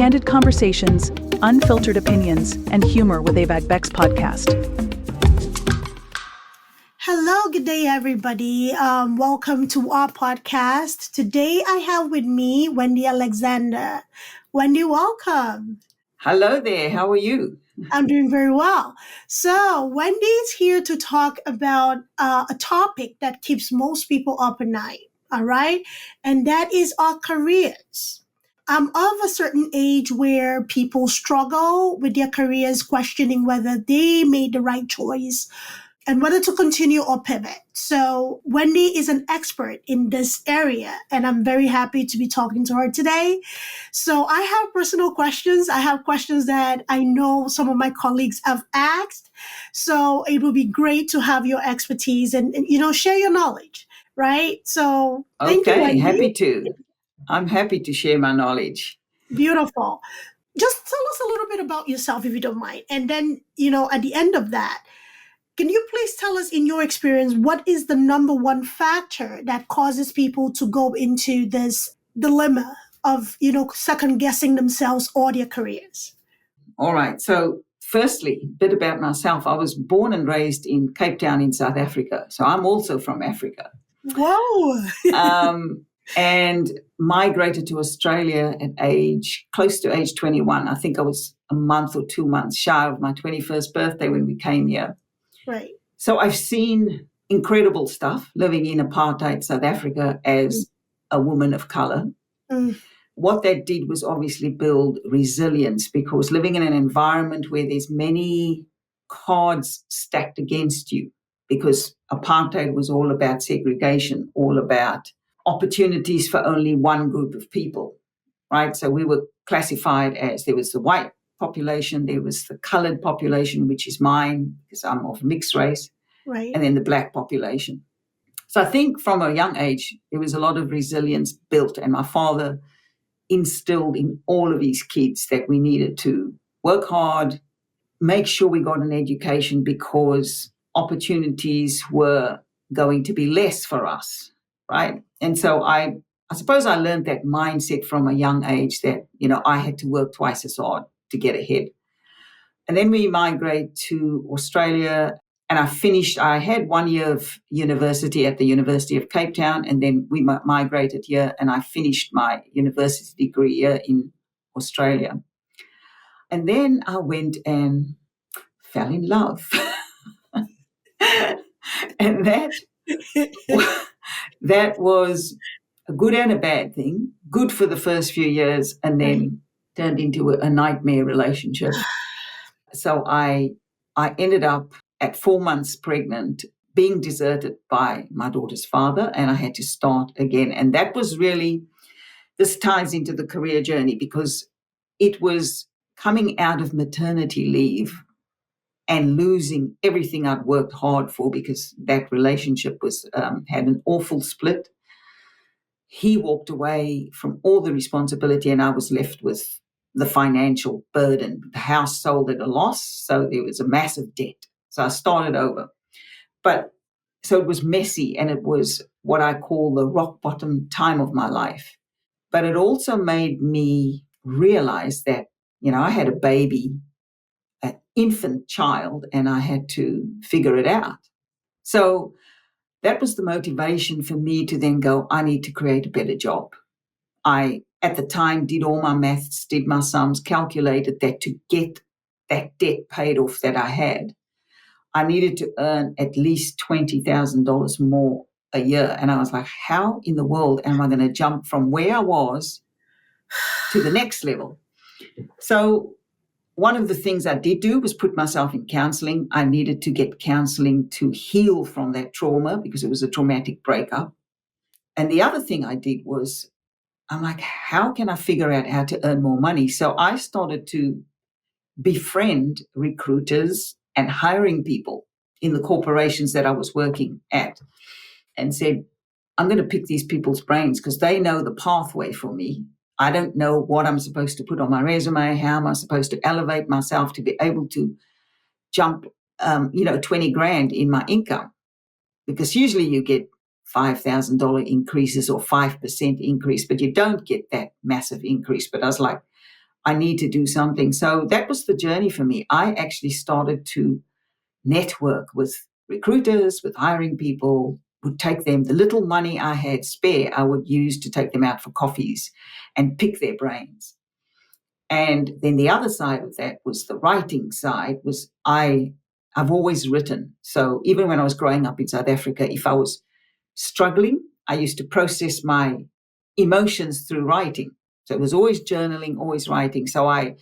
candid conversations, unfiltered opinions, and humor with Abeg Vex podcast. Hello, good day, everybody. Welcome to our podcast. Today I have with me Wendy Alexander. Wendy, welcome. Hello there. How are you? I'm doing very well. So Wendy is here to talk about a topic that keeps most people up at night, all right? And that is our careers. I'm of a certain age where people struggle with their careers, questioning whether they made the right choice and whether to continue or pivot. So Wendy is an expert in this area, and I'm very happy to be talking to her today. So I have personal questions. I have questions that I know some of my colleagues have asked. So it will be great to have your expertise and share your knowledge, right? So thank you, Wendy. Happy to. I'm happy to share my knowledge. Beautiful. Just tell us a little bit about yourself, if you don't mind. And then, at the end of that, can you please tell us, in your experience, what is the number one factor that causes people to go into this dilemma of, second guessing themselves or their careers? All right. So firstly, a bit about myself. I was born and raised in Cape Town in South Africa. So I'm also from Africa. Whoa. And migrated to Australia at close to age 21. I think I was a month or 2 months shy of my 21st birthday when we came here. Right. So I've seen incredible stuff living in apartheid South Africa as a woman of color. What that did was obviously build resilience, because living in an environment where there's many cards stacked against you, because apartheid was all about segregation, all about opportunities for only one group of people, right? So we were classified as, there was the white population, there was the colored population, which is mine because I'm of mixed race, right, and then the black population. So I think from a young age, there was a lot of resilience built, and my father instilled in all of his kids that we needed to work hard, make sure we got an education, because opportunities were going to be less for us, right? And so I suppose I learned that mindset from a young age that, I had to work twice as hard to get ahead. And then we migrate to Australia, and I had 1 year of university at the University of Cape Town, and then we migrated here, and I finished my university degree here in Australia. And then I went and fell in love. And that was a good and a bad thing. Good for the first few years, and then turned into a nightmare relationship. So I ended up at 4 months pregnant, being deserted by my daughter's father, and I had to start again. And that was really, this ties into the career journey, because it was coming out of maternity leave and losing everything I'd worked hard for, because that relationship was had an awful split. He walked away from all the responsibility, and I was left with the financial burden. The house sold at a loss, so there was a massive debt. So I started over. But so it was messy, and it was what I call the rock bottom time of my life. But it also made me realize that, I had a baby, an infant child, and I had to figure it out. So that was the motivation for me to then go, I need to create a better job. I, at the time, did all my maths, did my sums, calculated that to get that debt paid off that I had, I needed to earn at least $20,000 more a year. And I was like, how in the world am I going to jump from where I was to the next level? So one of the things I did do was put myself in counseling. I needed to get counseling to heal from that trauma, because it was a traumatic breakup. And the other thing I did was, I'm like, how can I figure out how to earn more money? So I started to befriend recruiters and hiring people in the corporations that I was working at, and said, I'm going to pick these people's brains, because they know the pathway for me. I don't know what I'm supposed to put on my resume. How am I supposed to elevate myself to be able to jump, 20 grand in my income? Because usually you get $5,000 increases or 5% increase, but you don't get that massive increase. But I was like, I need to do something. So that was the journey for me. I actually started to network with recruiters, with hiring people, would take them, the little money I had spare, I would use to take them out for coffees and pick their brains. And then the other side of that was the writing side, was I've always written. So even when I was growing up in South Africa, if I was struggling, I used to process my emotions through writing. So it was always journaling, always writing. So I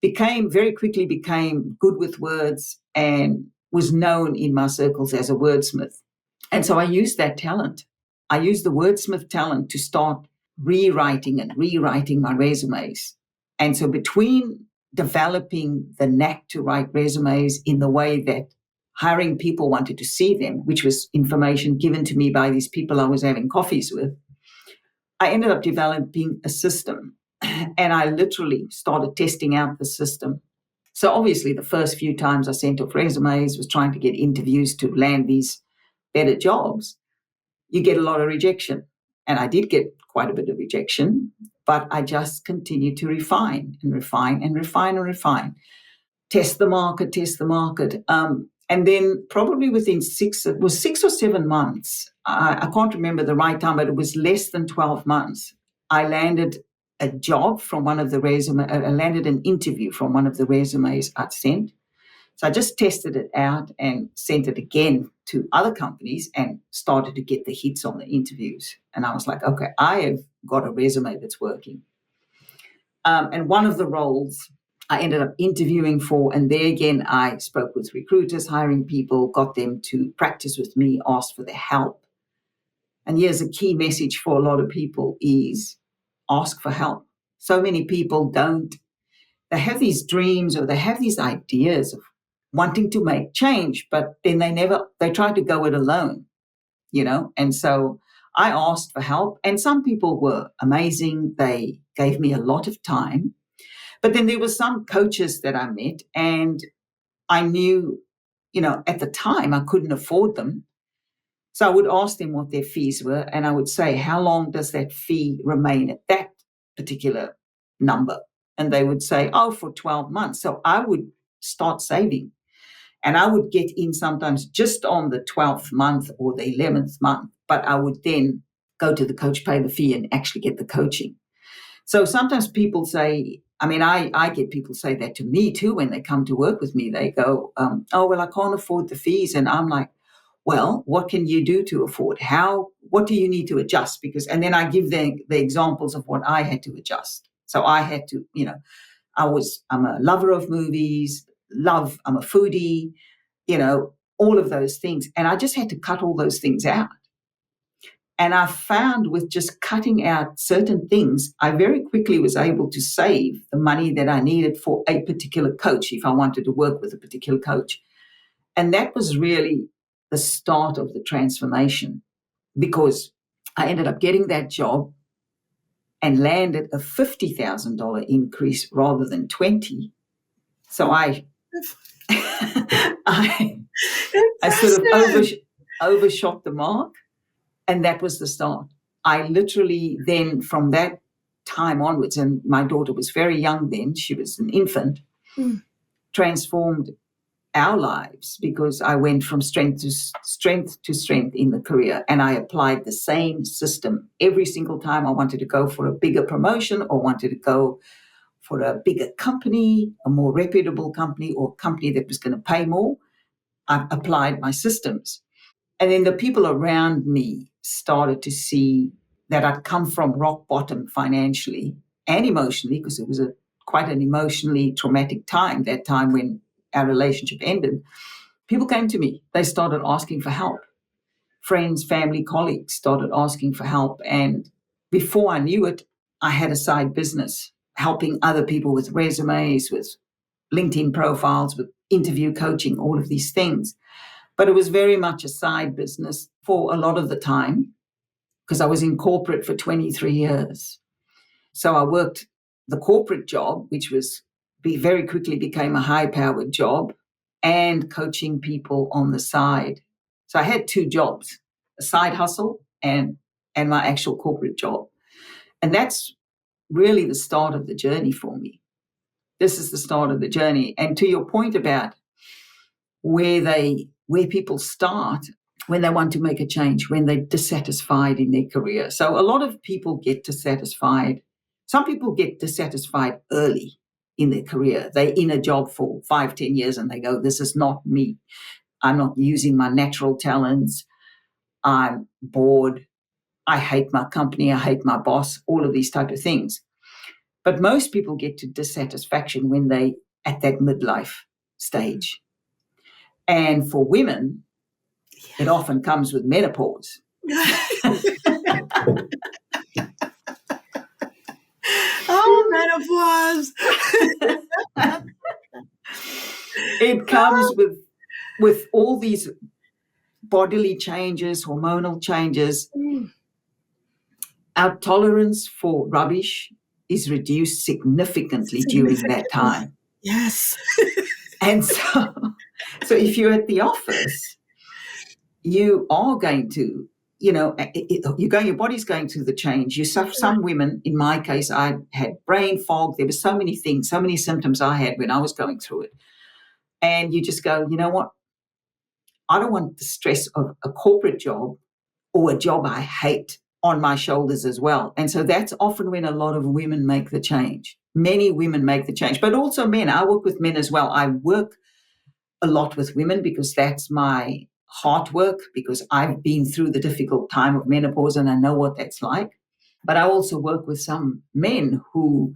very quickly became good with words and was known in my circles as a wordsmith. And so I used that talent. I used the wordsmith talent to start rewriting my resumes. And so between developing the knack to write resumes in the way that hiring people wanted to see them, which was information given to me by these people I was having coffees with, I ended up developing a system. And I literally started testing out the system. So obviously the first few times I sent off resumes was trying to get interviews to land these better jobs. You get a lot of rejection. And I did get quite a bit of rejection, but I just continued to refine and refine and refine and refine. Test the market. And then probably within 6 or 7 months, I can't remember the right time, but it was less than 12 months. I landed a job from one of the resumes, I landed an interview from one of the resumes I'd sent. So I just tested it out and sent it again to other companies and started to get the hits on the interviews. And I was like, okay, I have got a resume that's working. And one of the roles I ended up interviewing for, and there again, I spoke with recruiters, hiring people, got them to practice with me, asked for their help. And here's a key message for a lot of people is ask for help. So many people don't. They have these dreams or they have these ideas of wanting to make change, but then they try to go it alone, And so I asked for help, and some people were amazing. They gave me a lot of time. But then there were some coaches that I met, and I knew, at the time I couldn't afford them. So I would ask them what their fees were, and I would say, how long does that fee remain at that particular number? And they would say, for 12 months. So I would start saving, and I would get in sometimes just on the 12th month or the 11th month, but I would then go to the coach, pay the fee, and actually get the coaching. So sometimes people say, I get people say that to me too when they come to work with me. They go, well, I can't afford the fees. And I'm like, well, what can you do to afford? What do you need to adjust? And then I give the examples of what I had to adjust. So I had to, I'm a lover of movies, I'm a foodie, all of those things. And I just had to cut all those things out. And I found with just cutting out certain things, I very quickly was able to save the money that I needed for a particular coach if I wanted to work with a particular coach. And that was really the start of the transformation, because I ended up getting that job and landed a $50,000 increase rather than 20. So I sort of overshot the mark. And that was the start. I literally then, from that time onwards, and my daughter was very young then, she was an infant, transformed our lives, because I went from strength to strength in the career. And I applied the same system every single time I wanted to go for a bigger promotion or wanted to go for a bigger company, a more reputable company, or a company that was going to pay more. I applied my systems. And then the people around me started to see that I'd come from rock bottom financially and emotionally, because it was quite an emotionally traumatic time, that time when our relationship ended. People came to me. They started asking for help. Friends, family, colleagues started asking for help. And before I knew it, I had a side business helping other people with resumes, with LinkedIn profiles, with interview coaching, all of these things. But it was very much a side business for a lot of the time, because I was in corporate for 23 years. So I worked the corporate job, which very quickly became a high-powered job, and coaching people on the side. So I had 2 jobs, a side hustle and my actual corporate job. And that's really the start of the journey for me. This is the start of the journey. And to your point about where people start when they want to make a change, when they're dissatisfied in their career. So a lot of people get dissatisfied. Some people get dissatisfied early in their career. They're in a job for 5, 10 years and they go, this is not me. I'm not using my natural talents. I'm bored. I hate my company. I hate my boss, all of these type of things. But most people get to dissatisfaction when they at that midlife stage. And for women, it often comes with menopause. Oh, menopause. It comes with all these bodily changes, hormonal changes. Our tolerance for rubbish is reduced significantly during that time. Yes. And so if you're at the office, you are going to, your body's going through the change. You suffer. Some women, in my case, I had brain fog. There were so many things, so many symptoms I had when I was going through it. And you just go, you know what? I don't want the stress of a corporate job or a job I hate on my shoulders as well. And so that's often when a lot of women make the change. Many women make the change, but also men. I work with men as well. I work a lot with women because that's my heart work, because I've been through the difficult time of menopause and I know what that's like. But I also work with some men who,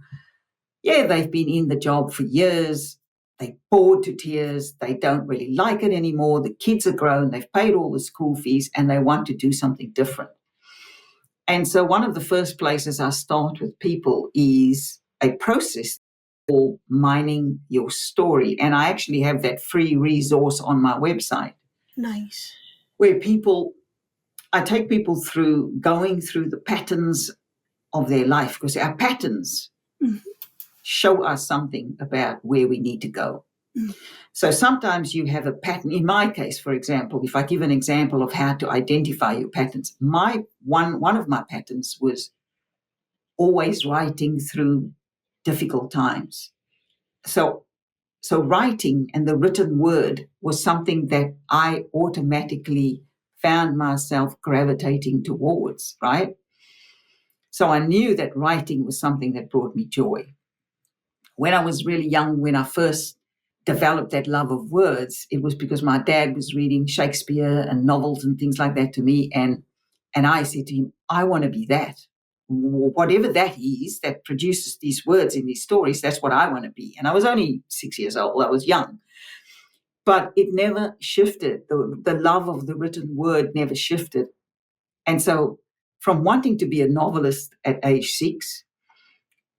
they've been in the job for years. They're bored to tears. They don't really like it anymore. The kids are grown. They've paid all the school fees and they want to do something different. And so one of the first places I start with people is a process called Mining Your Story. And I actually have that free resource on my website. Nice. Where I take people through going through the patterns of their life, because our patterns show us something about where we need to go. So sometimes you have a pattern. In my case, for example, if I give an example of how to identify your patterns, one of my patterns was always writing through difficult times. So writing and the written word was something that I automatically found myself gravitating towards, right? So I knew that writing was something that brought me joy. When I was really young, when I first developed that love of words, it was because my dad was reading Shakespeare and novels and things like that to me. And I said to him, I want to be that. Whatever that is that produces these words in these stories, that's what I want to be. And I was only 6 years old. I was young. But it never shifted. The love of the written word never shifted. And so from wanting to be a novelist at age 6,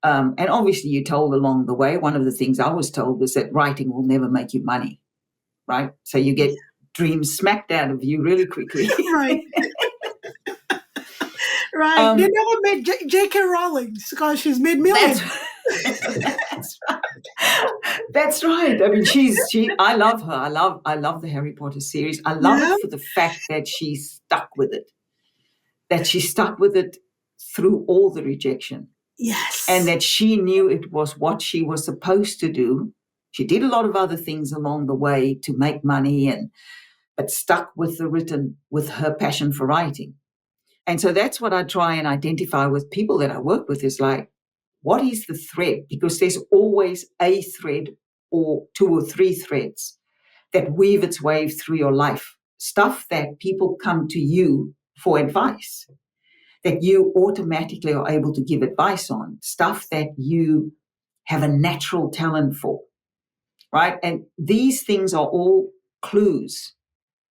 and obviously you're told along the way, one of the things I was told was that writing will never make you money, right? So you get dreams smacked out of you really quickly. Right. Right. They never made J.K. Rowling because she's made millions. That's right. That's right. I mean, I love her. I love the Harry Potter series. I love it for the fact that she stuck with it. That she stuck with it through all the rejection. Yes. And that she knew it was what she was supposed to do. She did a lot of other things along the way to make money, but stuck with the written, with her passion for writing. And so that's what I try and identify with people that I work with, is like, what is the thread? Because there's always a thread or 2 or 3 threads that weave its way through your life. Stuff that people come to you for advice, that you automatically are able to give advice on, stuff that you have a natural talent for, right? And these things are all clues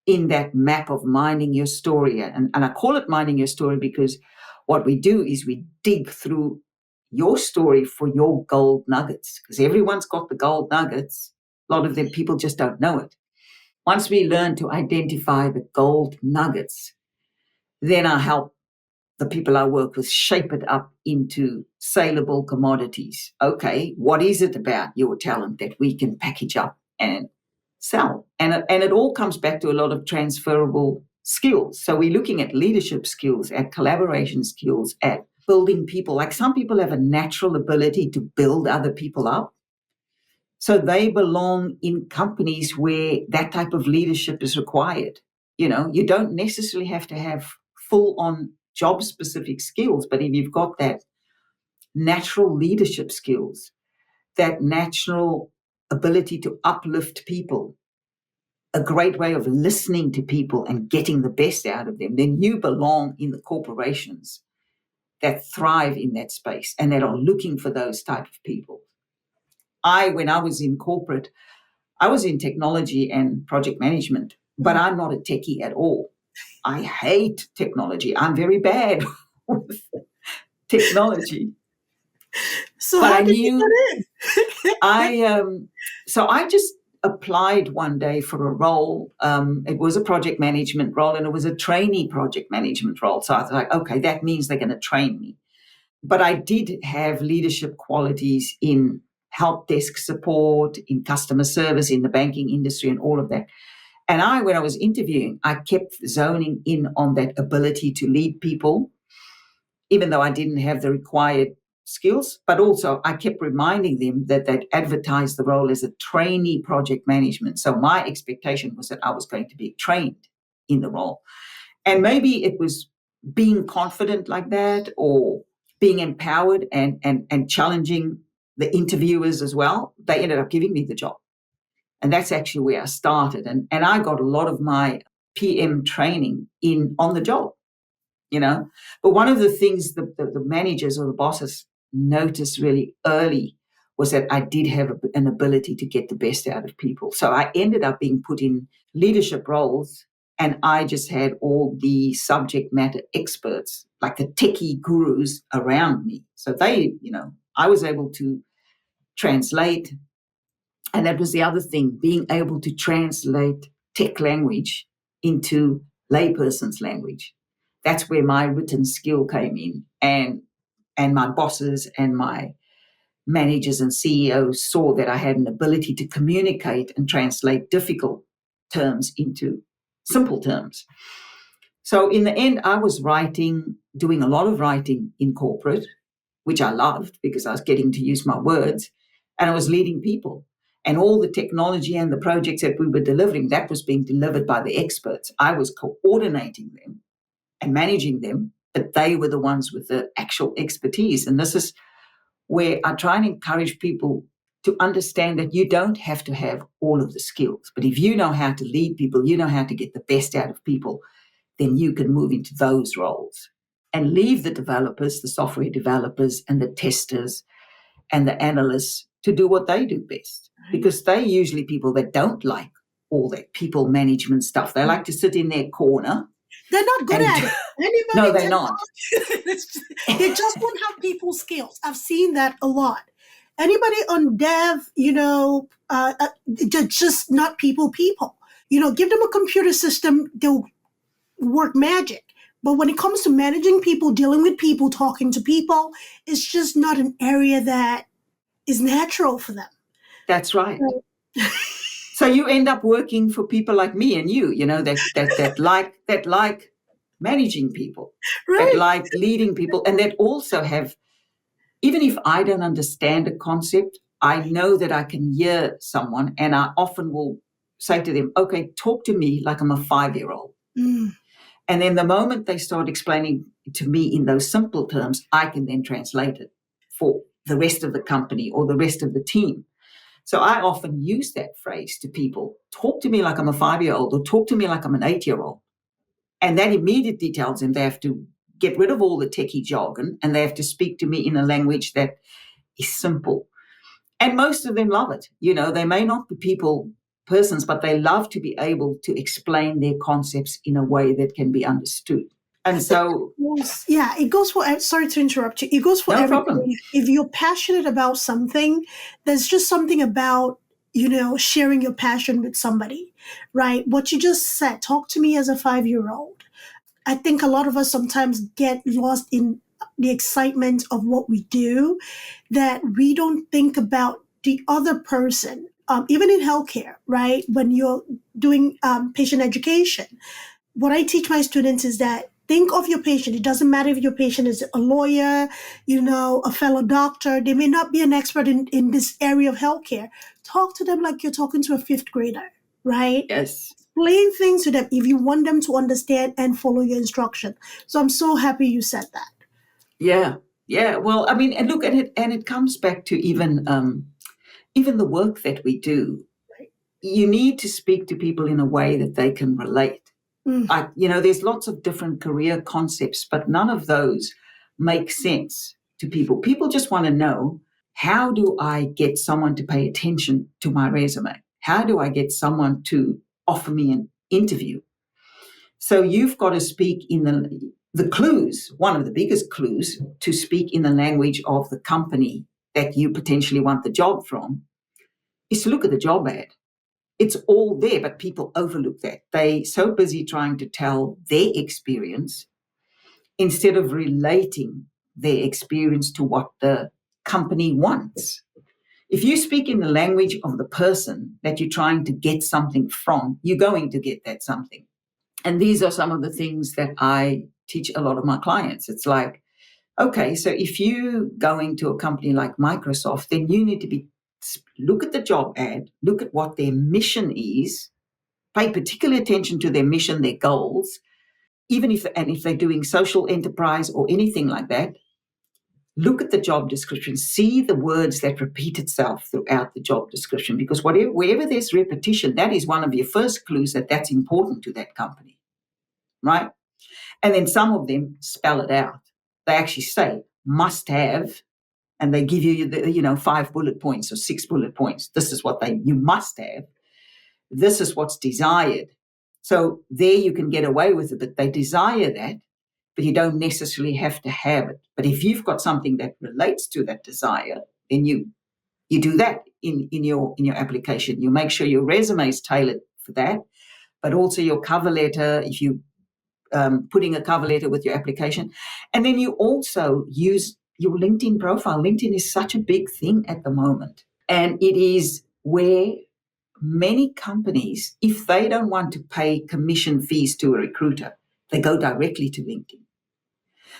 in that map of mining your story. And I call it mining your story because what we do is we dig through your story for your gold nuggets, because everyone's got the gold nuggets. A lot of them, people just don't know it. Once we learn to identify the gold nuggets, then I help the people I work with shape it up into saleable commodities. Okay, what is it about your talent that we can package up and sell? And it all comes back to a lot of transferable skills. So we're looking at leadership skills, at collaboration skills, at building people. Like some people have a natural ability to build other people up. So they belong in companies where that type of leadership is required. You don't necessarily have to have full on job specific skills, but if you've got that natural leadership skills, that natural ability to uplift people, a great way of listening to people and getting the best out of them, then you belong in the corporations that thrive in that space and that are looking for those type of people. When I was in corporate, I was in technology and project management, but I'm not a techie at all. I hate technology. I'm very bad with technology. So but how I did you knew get in? So I just applied one day for a role. It was a project management role, and it was a trainee project management role. So I was like, okay, that means they're going to train me. But I did have leadership qualities in help desk support, in customer service, in the banking industry, and all of that. And when I was interviewing, I kept zoning in on that ability to lead people, even though I didn't have the required skills. But also I kept reminding them that they'd advertised the role as a trainee project management. So my expectation was that I was going to be trained in the role. And maybe it was being confident like that, or being empowered and challenging the interviewers as well. They ended up giving me the job. And that's actually where I started. And I got a lot of my PM training on the job, But one of the things the managers or the bosses noticed really early was that I did have an ability to get the best out of people. So I ended up being put in leadership roles, and I just had all the subject matter experts, like the techie gurus around me. So I was able to translate. And that was the other thing, being able to translate tech language into layperson's language. That's where my written skill came in. And my bosses and my managers and CEOs saw that I had an ability to communicate and translate difficult terms into simple terms. So in the end, I was doing a lot of writing in corporate, which I loved because I was getting to use my words, and I was leading people. And all the technology and the projects that we were delivering, that was being delivered by the experts. I was coordinating them and managing them, but they were the ones with the actual expertise. And this is where I try and encourage people to understand that you don't have to have all of the skills. But if you know how to lead people, you know how to get the best out of people, then you can move into those roles and leave the developers, the software developers and the testers and the analysts to do what they do best. Because they're usually people that don't like all that people management stuff. They like to sit in their corner. They're not good at it. No, they're not. They just don't have people skills. I've seen that a lot. Anybody on dev, they're just not people. Give them a computer system, they'll work magic. But when it comes to managing people, dealing with people, talking to people, it's just not an area that is natural for them. That's right. So you end up working for people like me and you, that like managing people, right. That like leading people, and that also have, even if I don't understand a concept, I know that I can hear someone, and I often will say to them, okay, talk to me like I'm a 5-year-old. Mm. And then the moment they start explaining to me in those simple terms, I can then translate it for the rest of the company or the rest of the team. So I often use that phrase to people, talk to me like I'm a 5-year-old, or talk to me like I'm an 8-year-old. And that immediately tells them they have to get rid of all the techie jargon, and they have to speak to me in a language that is simple. And most of them love it. They may not be persons, but they love to be able to explain their concepts in a way that can be understood. And so, it goes for, sorry to interrupt you. It goes for everything. Problem. If you're passionate about something, there's just something about, sharing your passion with somebody, right? What you just said, talk to me as a 5-year-old. I think a lot of us sometimes get lost in the excitement of what we do, that we don't think about the other person, even in healthcare, right? When you're doing patient education, what I teach my students is that Think of your patient. It doesn't matter if your patient is a lawyer, a fellow doctor. They may not be an expert in this area of healthcare. Talk to them like you're talking to a fifth grader, right? Yes. Explain things to them if you want them to understand and follow your instruction. So I'm so happy you said that. Yeah. Yeah. Well, I mean, and look at it, and it comes back to even the work that we do. Right. You need to speak to people in a way that they can relate. There's lots of different career concepts, but none of those make sense to people. People just want to know, how do I get someone to pay attention to my resume? How do I get someone to offer me an interview? So you've got to speak in the clues. One of the biggest clues to speak in the language of the company that you potentially want the job from is to look at the job ad. It's all there, but people overlook that. They're so busy trying to tell their experience instead of relating their experience to what the company wants. If you speak in the language of the person that you're trying to get something from, you're going to get that something. And these are some of the things that I teach a lot of my clients. It's like, okay, so if you go into a company like Microsoft, then you need to look at the job ad, look at what their mission is, pay particular attention to their mission, their goals, if they're doing social enterprise or anything like that, look at the job description, see the words that repeat itself throughout the job description, because wherever there's repetition, that is one of your first clues that that's important to that company, right? And then some of them spell it out. They actually say must have, and they give you the 5 bullet points or 6 bullet points. This is what you must have. This is what's desired. So there you can get away with it, but they desire that, but you don't necessarily have to have it. But if you've got something that relates to that desire, then you do that in your application. You make sure your resume is tailored for that, but also your cover letter, if you putting a cover letter with your application. And then you also use your LinkedIn profile. LinkedIn is such a big thing at the moment. And it is where many companies, if they don't want to pay commission fees to a recruiter, they go directly to LinkedIn.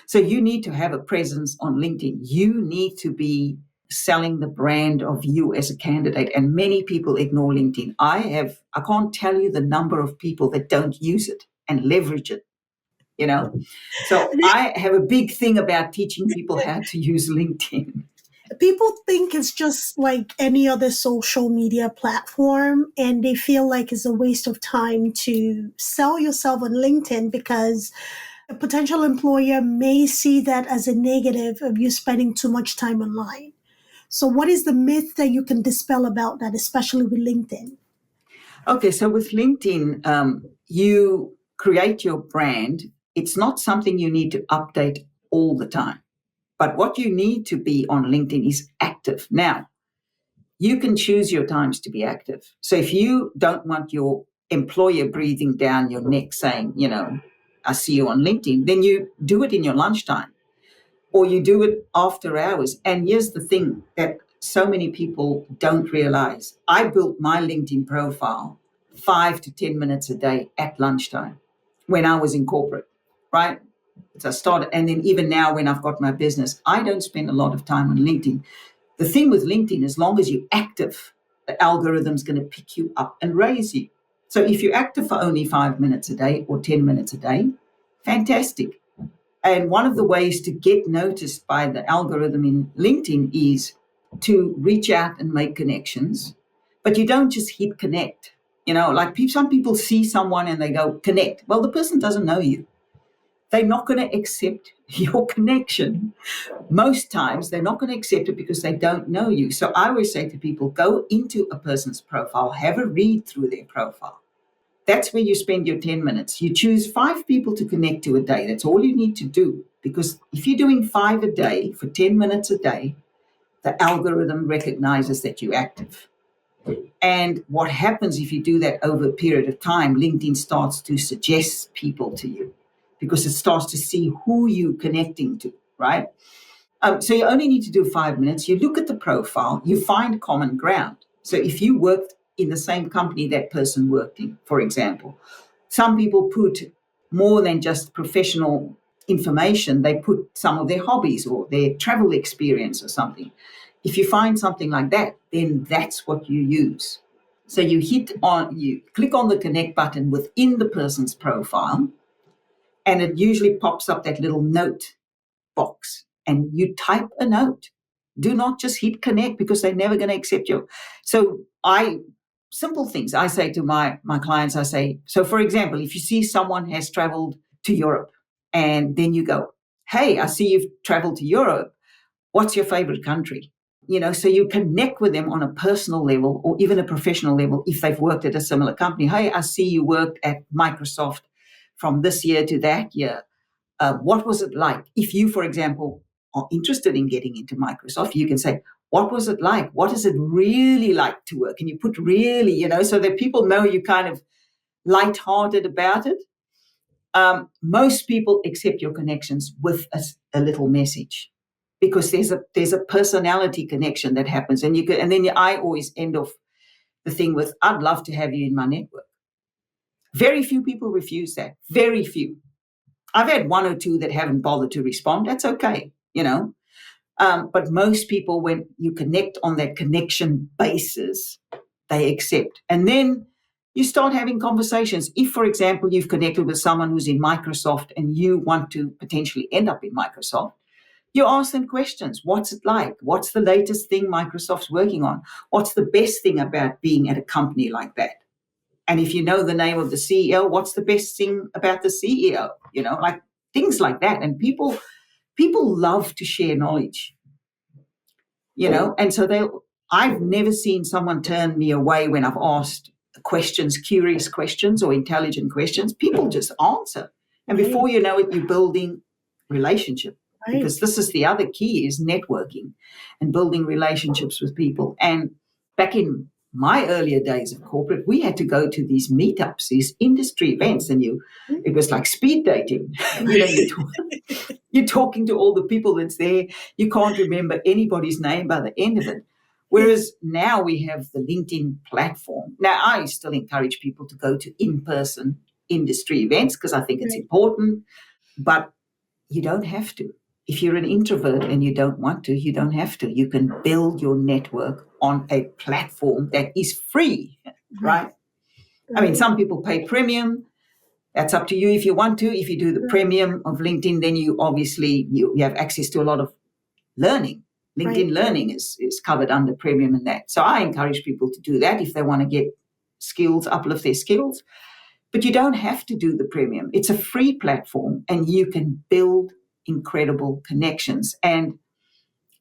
So you need to have a presence on LinkedIn. You need to be selling the brand of you as a candidate. And many people ignore LinkedIn. I can't tell you the number of people that don't use it and leverage it. So I have a big thing about teaching people how to use LinkedIn. People think it's just like any other social media platform, and they feel like it's a waste of time to sell yourself on LinkedIn because a potential employer may see that as a negative of you spending too much time online. So what is the myth that you can dispel about that, especially with LinkedIn? Okay, so with LinkedIn, you create your brand. It's not something you need to update all the time. But what you need to be on LinkedIn is active. Now, you can choose your times to be active. So if you don't want your employer breathing down your neck saying, I see you on LinkedIn, then you do it in your lunchtime or you do it after hours. And here's the thing that so many people don't realize. I built my LinkedIn profile 5 to 10 minutes a day at lunchtime when I was in corporate, right? So I started, and then even now when I've got my business, I don't spend a lot of time on LinkedIn. The thing with LinkedIn, as long as you're active, the algorithm's going to pick you up and raise you. So if you're active for only 5 minutes a day or 10 minutes a day, fantastic. And one of the ways to get noticed by the algorithm in LinkedIn is to reach out and make connections. But you don't just hit connect. Some people see someone and they go connect. Well, the person doesn't know you. They're not going to accept your connection. Most times, they're not going to accept it because they don't know you. So I always say to people, go into a person's profile, have a read through their profile. That's where you spend your 10 minutes. You choose 5 people to connect to a day. That's all you need to do. Because if you're doing 5 a day for 10 minutes a day, the algorithm recognizes that you're active. And what happens if you do that over a period of time, LinkedIn starts to suggest people to you, because it starts to see who you're connecting to, right? So you only need to do 5 minutes. You look at the profile, you find common ground. So if you worked in the same company that person worked in, for example, some people put more than just professional information. They put some of their hobbies or their travel experience or something. If you find something like that, then that's what you use. So you click on the connect button within the person's profile, and it usually pops up that little note box, and you type a note. Do not just hit connect, because they're never going to accept you. So simple things I say to my clients, I say, so for example, if you see someone has traveled to Europe, and then you go, hey, I see you've traveled to Europe. What's your favorite country? So you connect with them on a personal level or even a professional level if they've worked at a similar company. Hey, I see you worked at Microsoft from this year to that year. What was it like? If you, for example, are interested in getting into Microsoft, you can say, what was it like? What is it really like to work? And you put really, so that people know you're kind of lighthearted about it. Most people accept your connections with a little message, because there's a personality connection that happens, and I always end off the thing with, I'd love to have you in my network. Very few people refuse that. Very few. I've had one or two that haven't bothered to respond. That's okay, but most people, when you connect on that connection basis, they accept. And then you start having conversations. If, for example, you've connected with someone who's in Microsoft and you want to potentially end up in Microsoft, you ask them questions. What's it like? What's the latest thing Microsoft's working on? What's the best thing about being at a company like that? And if you know the name of the CEO, what's the best thing about the CEO? Like things like that. And people love to share knowledge, and so I've never seen someone turn me away when I've asked questions, curious questions or intelligent questions. People just answer. And before you know it, you're building relationship. Right. Because this is the other key, is networking and building relationships with people. And back in my earlier days of corporate, we had to go to these meetups, these industry events, and it was like speed dating. You're talking to all the people that's there. You can't remember anybody's name by the end of it. Whereas now we have the LinkedIn platform. Now, I still encourage people to go to in-person industry events because I think it's important, but you don't have to. If you're an introvert and you don't want to, you don't have to. You can build your network on a platform that is free, right? I mean, some people pay premium. That's up to you if you want to. If you do the premium of LinkedIn, then you obviously you have access to a lot of learning. LinkedIn learning is covered under premium and that. So I encourage people to do that if they want to get skills, uplift their skills. But you don't have to do the premium. It's a free platform and you can build incredible connections. And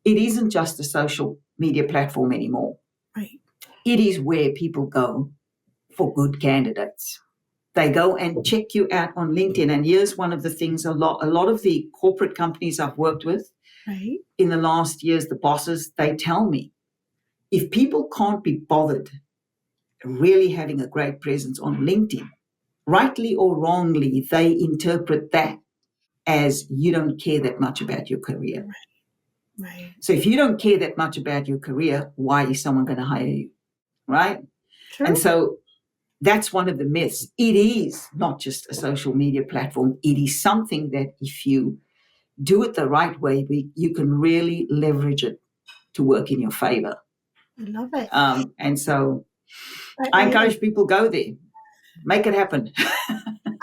it isn't just a social media platform anymore. Right. It is where people go for good candidates. They go and check you out on LinkedIn. And here's one of the things, a lot of the corporate companies I've worked with in the last years, the bosses, they tell me, if people can't be bothered really having a great presence on LinkedIn, rightly or wrongly, they interpret that as you don't care that much about your career. Right. So if you don't care that much about your career, why is someone going to hire you? Right? Sure. And so that's one of the myths. It is not just a social media platform. It is something that if you do it the right way, you can really leverage it to work in your favor. I love it. And so I encourage people, go there. Make it happen.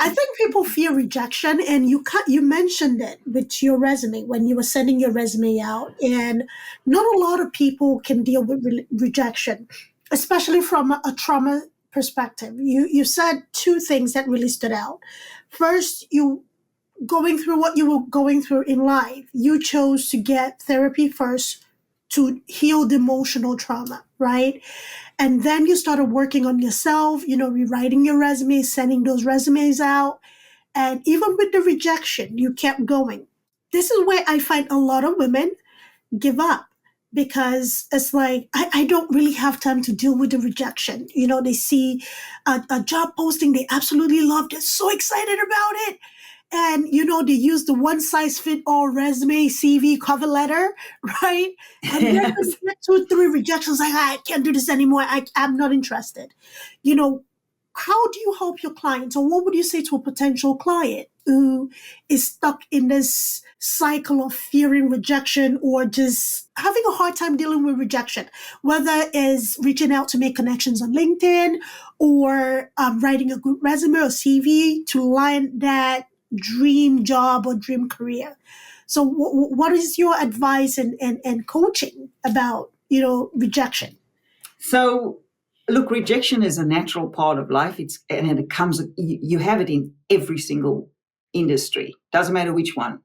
I think people fear rejection, and you mentioned it with your resume when you were sending your resume out, and not a lot of people can deal with rejection, especially from a trauma perspective. You said two things that really stood out. First, you going through what you were going through in life, you chose to get therapy first to heal the emotional trauma, right? And then you started working on yourself, rewriting your resume, sending those resumes out. And even with the rejection, you kept going. This is where I find a lot of women give up, because it's like, I don't really have time to deal with the rejection. They see a job posting, they absolutely loved it, so excited about it. And, they use the one-size-fit-all resume, CV, cover letter, right? And then you get 2 or 3 rejections, like, I can't do this anymore. I'm not interested. how do you help your clients, or what would you say to a potential client who is stuck in this cycle of fearing rejection or just having a hard time dealing with rejection, whether it's reaching out to make connections on LinkedIn or writing a good resume or CV to land that dream job or dream career? So what is your advice and coaching about, rejection? So, look, rejection is a natural part of life. And it comes. You have it in every single industry. Doesn't matter which one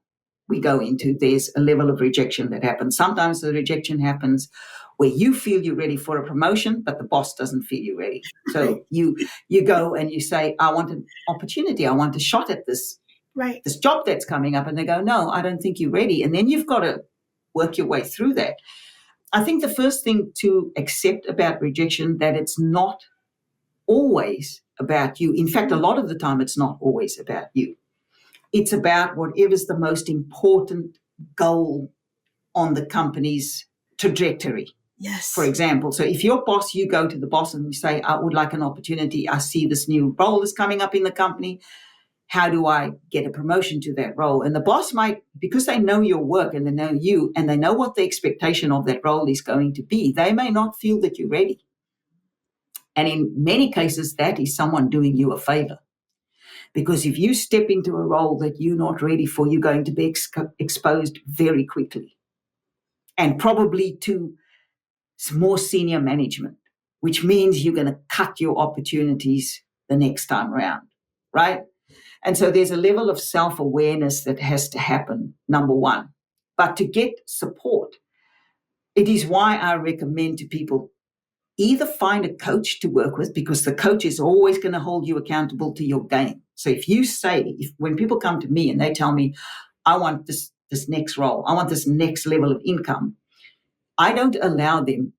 we go into. There's a level of rejection that happens. Sometimes the rejection happens where you feel you're ready for a promotion, but the boss doesn't feel you're ready. So you go and you say, "I want an opportunity. I want a shot at this job that's coming up," and they go, "No, I don't think you're ready." And then you've got to work your way through that. I think the first thing to accept about rejection, that it's not always about you. In fact, a lot of the time, it's not always about you. It's about whatever's the most important goal on the company's trajectory. Yes. For example, so if your boss, you go to the boss and you say, "I would like an opportunity. I see this new role is coming up in the company. How do I get a promotion to that role?" And the boss might, because they know your work and they know you and they know what the expectation of that role is going to be, they may not feel that you're ready. And in many cases, that is someone doing you a favor. Because if you step into a role that you're not ready for, you're going to be exposed very quickly. And probably to more senior management, which means you're going to cut your opportunities the next time around, right? And so there's a level of self-awareness that has to happen, number one. But to get support, it is why I recommend to people either find a coach to work with, because the coach is always going to hold you accountable to your game. So if you say, when people come to me and they tell me, "I want this next role, I want this next level of income," I don't allow them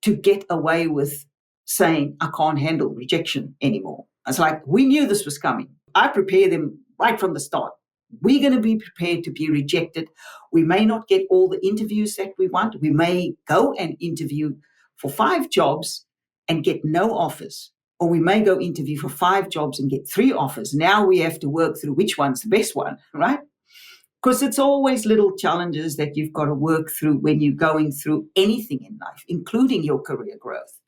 to get away with saying, "I can't handle rejection anymore." It's like, we knew this was coming. I prepare them right from the start. We're going to be prepared to be rejected. We may not get all the interviews that we want. We may go and interview for 5 jobs and get no offers. Or we may go interview for 5 jobs and get 3 offers. Now we have to work through which one's the best one, right? Because it's always little challenges that you've got to work through when you're going through anything in life, including your career growth.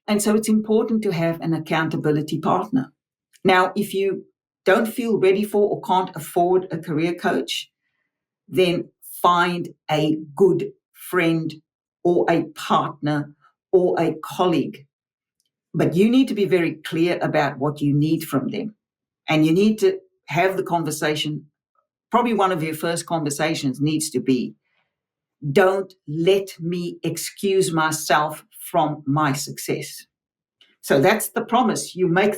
And so it's important to have an accountability partner. Now, if you don't feel ready for or can't afford a career coach, then find a good friend or a partner or a colleague. But you need to be very clear about what you need from them. And you need to have the conversation. Probably one of your first conversations needs to be, "Don't let me excuse myself from my success." So that's the promise. You make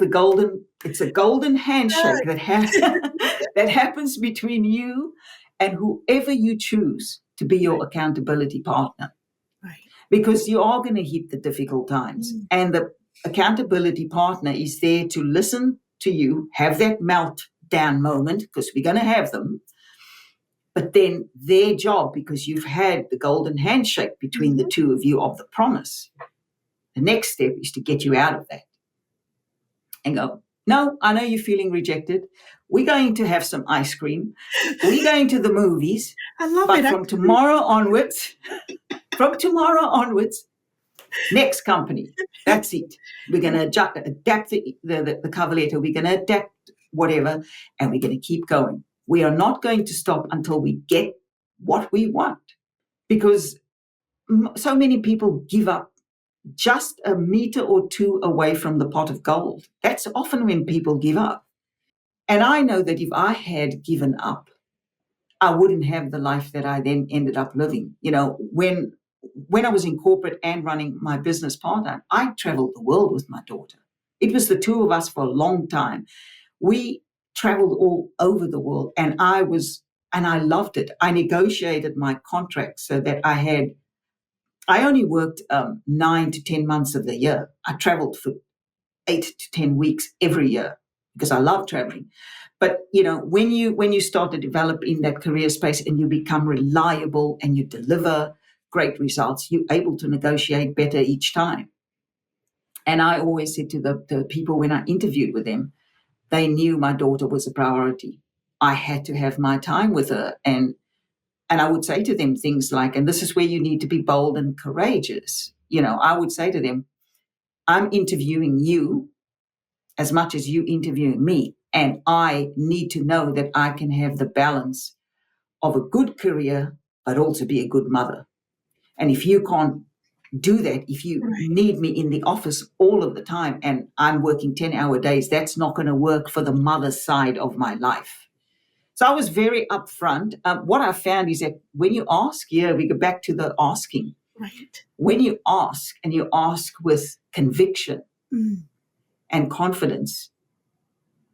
it's a golden handshake that happens between you and whoever you choose to be your accountability partner. Right. Because you are going to hit the difficult times. And the accountability partner is there to listen to you, have that meltdown moment, because we're going to have them. But then their job, because you've had the golden handshake between the two of you of the promise, the next step is to get you out of that and go, "No, I know you're feeling rejected. We're going to have some ice cream. We're going to the movies. I love but it. from tomorrow onwards, next company. That's it. We're going to adapt the cover letter. We're going to adapt whatever, and we're going to keep going. We are not going to stop until we get what we want." Because so many people give up just a meter or 2 away from the pot of gold. That's often when people give up. And I know that if I had given up, I wouldn't have the life that I then ended up living. When I was in corporate and running my business part-time, I traveled the world with my daughter. It was the 2 of us for a long time. We traveled all over the world, and I loved it. I negotiated my contract so that I only worked 9 to 10 months of the year. I traveled for 8 to 10 weeks every year because I love traveling. But, when you start to develop in that career space and you become reliable and you deliver great results, you're able to negotiate better each time. And I always said to the people when I interviewed with them, they knew my daughter was a priority. I had to have my time with her. And I would say to them things like, and this is where you need to be bold and courageous. I would say to them, I'm interviewing you as much as you interviewing me. And I need to know that I can have the balance of a good career, but also be a good mother. And if you can't do that, if you need me in the office all of the time and I'm working 10-hour days, that's not going to work for the mother side of my life. So I was very upfront. What I found is that when you ask, we go back to the asking. Right. When you ask and you ask with conviction and confidence,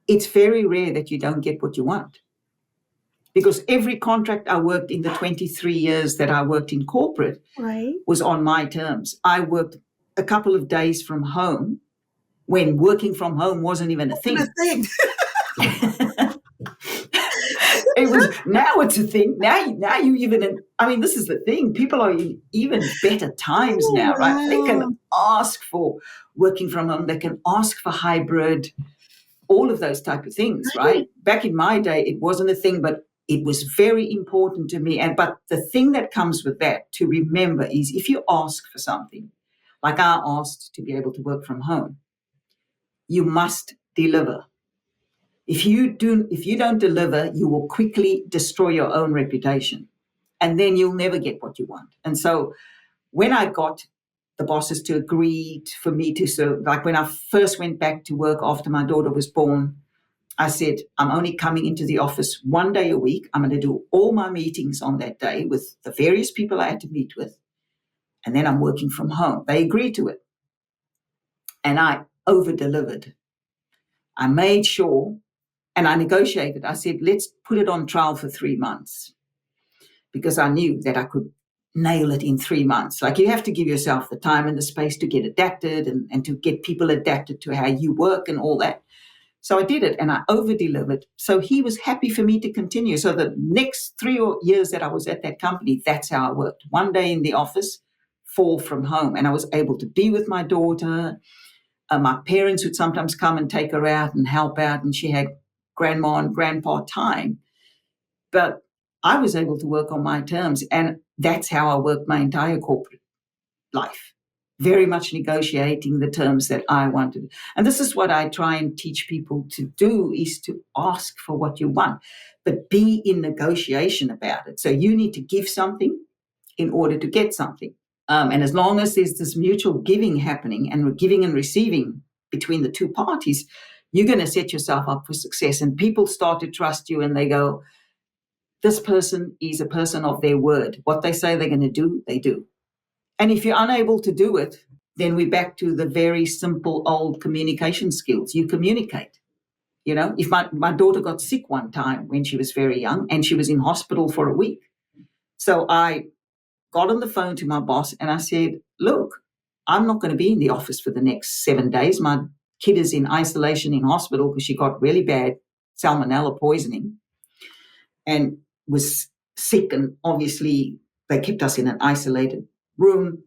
it's very rare that you don't get what you want. Because every contract I worked in the 23 years that I worked in corporate was on my terms. I worked a couple of days from home when working from home wasn't even a thing. Now it's a thing. Now you even, this is the thing. People are in even better times now, right? They can ask for working from home. They can ask for hybrid, all of those type of things, right? Back in my day, it wasn't a thing, but it was very important to me. But the thing that comes with that to remember is if you ask for something, like I asked to be able to work from home, you must deliver. If you don't deliver, you will quickly destroy your own reputation, and then you'll never get what you want. And so when I got the bosses to agree for me to like when I first went back to work after my daughter was born, I said, I'm only coming into the office 1 day a week. I'm going to do all my meetings on that day with the various people I had to meet with. And then I'm working from home. They agreed to it. And I over-delivered. I made sure, and I negotiated. I said, let's put it on trial for 3 months. Because I knew that I could nail it in 3 months. Like you have to give yourself the time and the space to get adapted and to get people adapted to how you work and all that. So I did it and I over-delivered. So he was happy for me to continue. So the next 3 years that I was at that company, that's how I worked. 1 day in the office, 4 from home. And I was able to be with my daughter. My parents would sometimes come and take her out and help out. And she had grandma and grandpa time. But I was able to work on my terms. And that's how I worked my entire corporate life. Very much negotiating the terms that I wanted. And this is what I try and teach people to do, is to ask for what you want, but be in negotiation about it. So you need to give something in order to get something. And as long as there's this mutual giving happening and giving and receiving between the two parties, you're going to set yourself up for success. And people start to trust you and they go, this person is a person of their word. What they say they're going to do, they do. And if you're unable to do it, then we're back to the very simple old communication skills. You communicate. If my daughter got sick one time when she was very young and she was in hospital for a week. So I got on the phone to my boss and I said, look, I'm not going to be in the office for the next 7 days. My kid is in isolation in hospital because she got really bad salmonella poisoning and was sick. And obviously they kept us in an isolated room.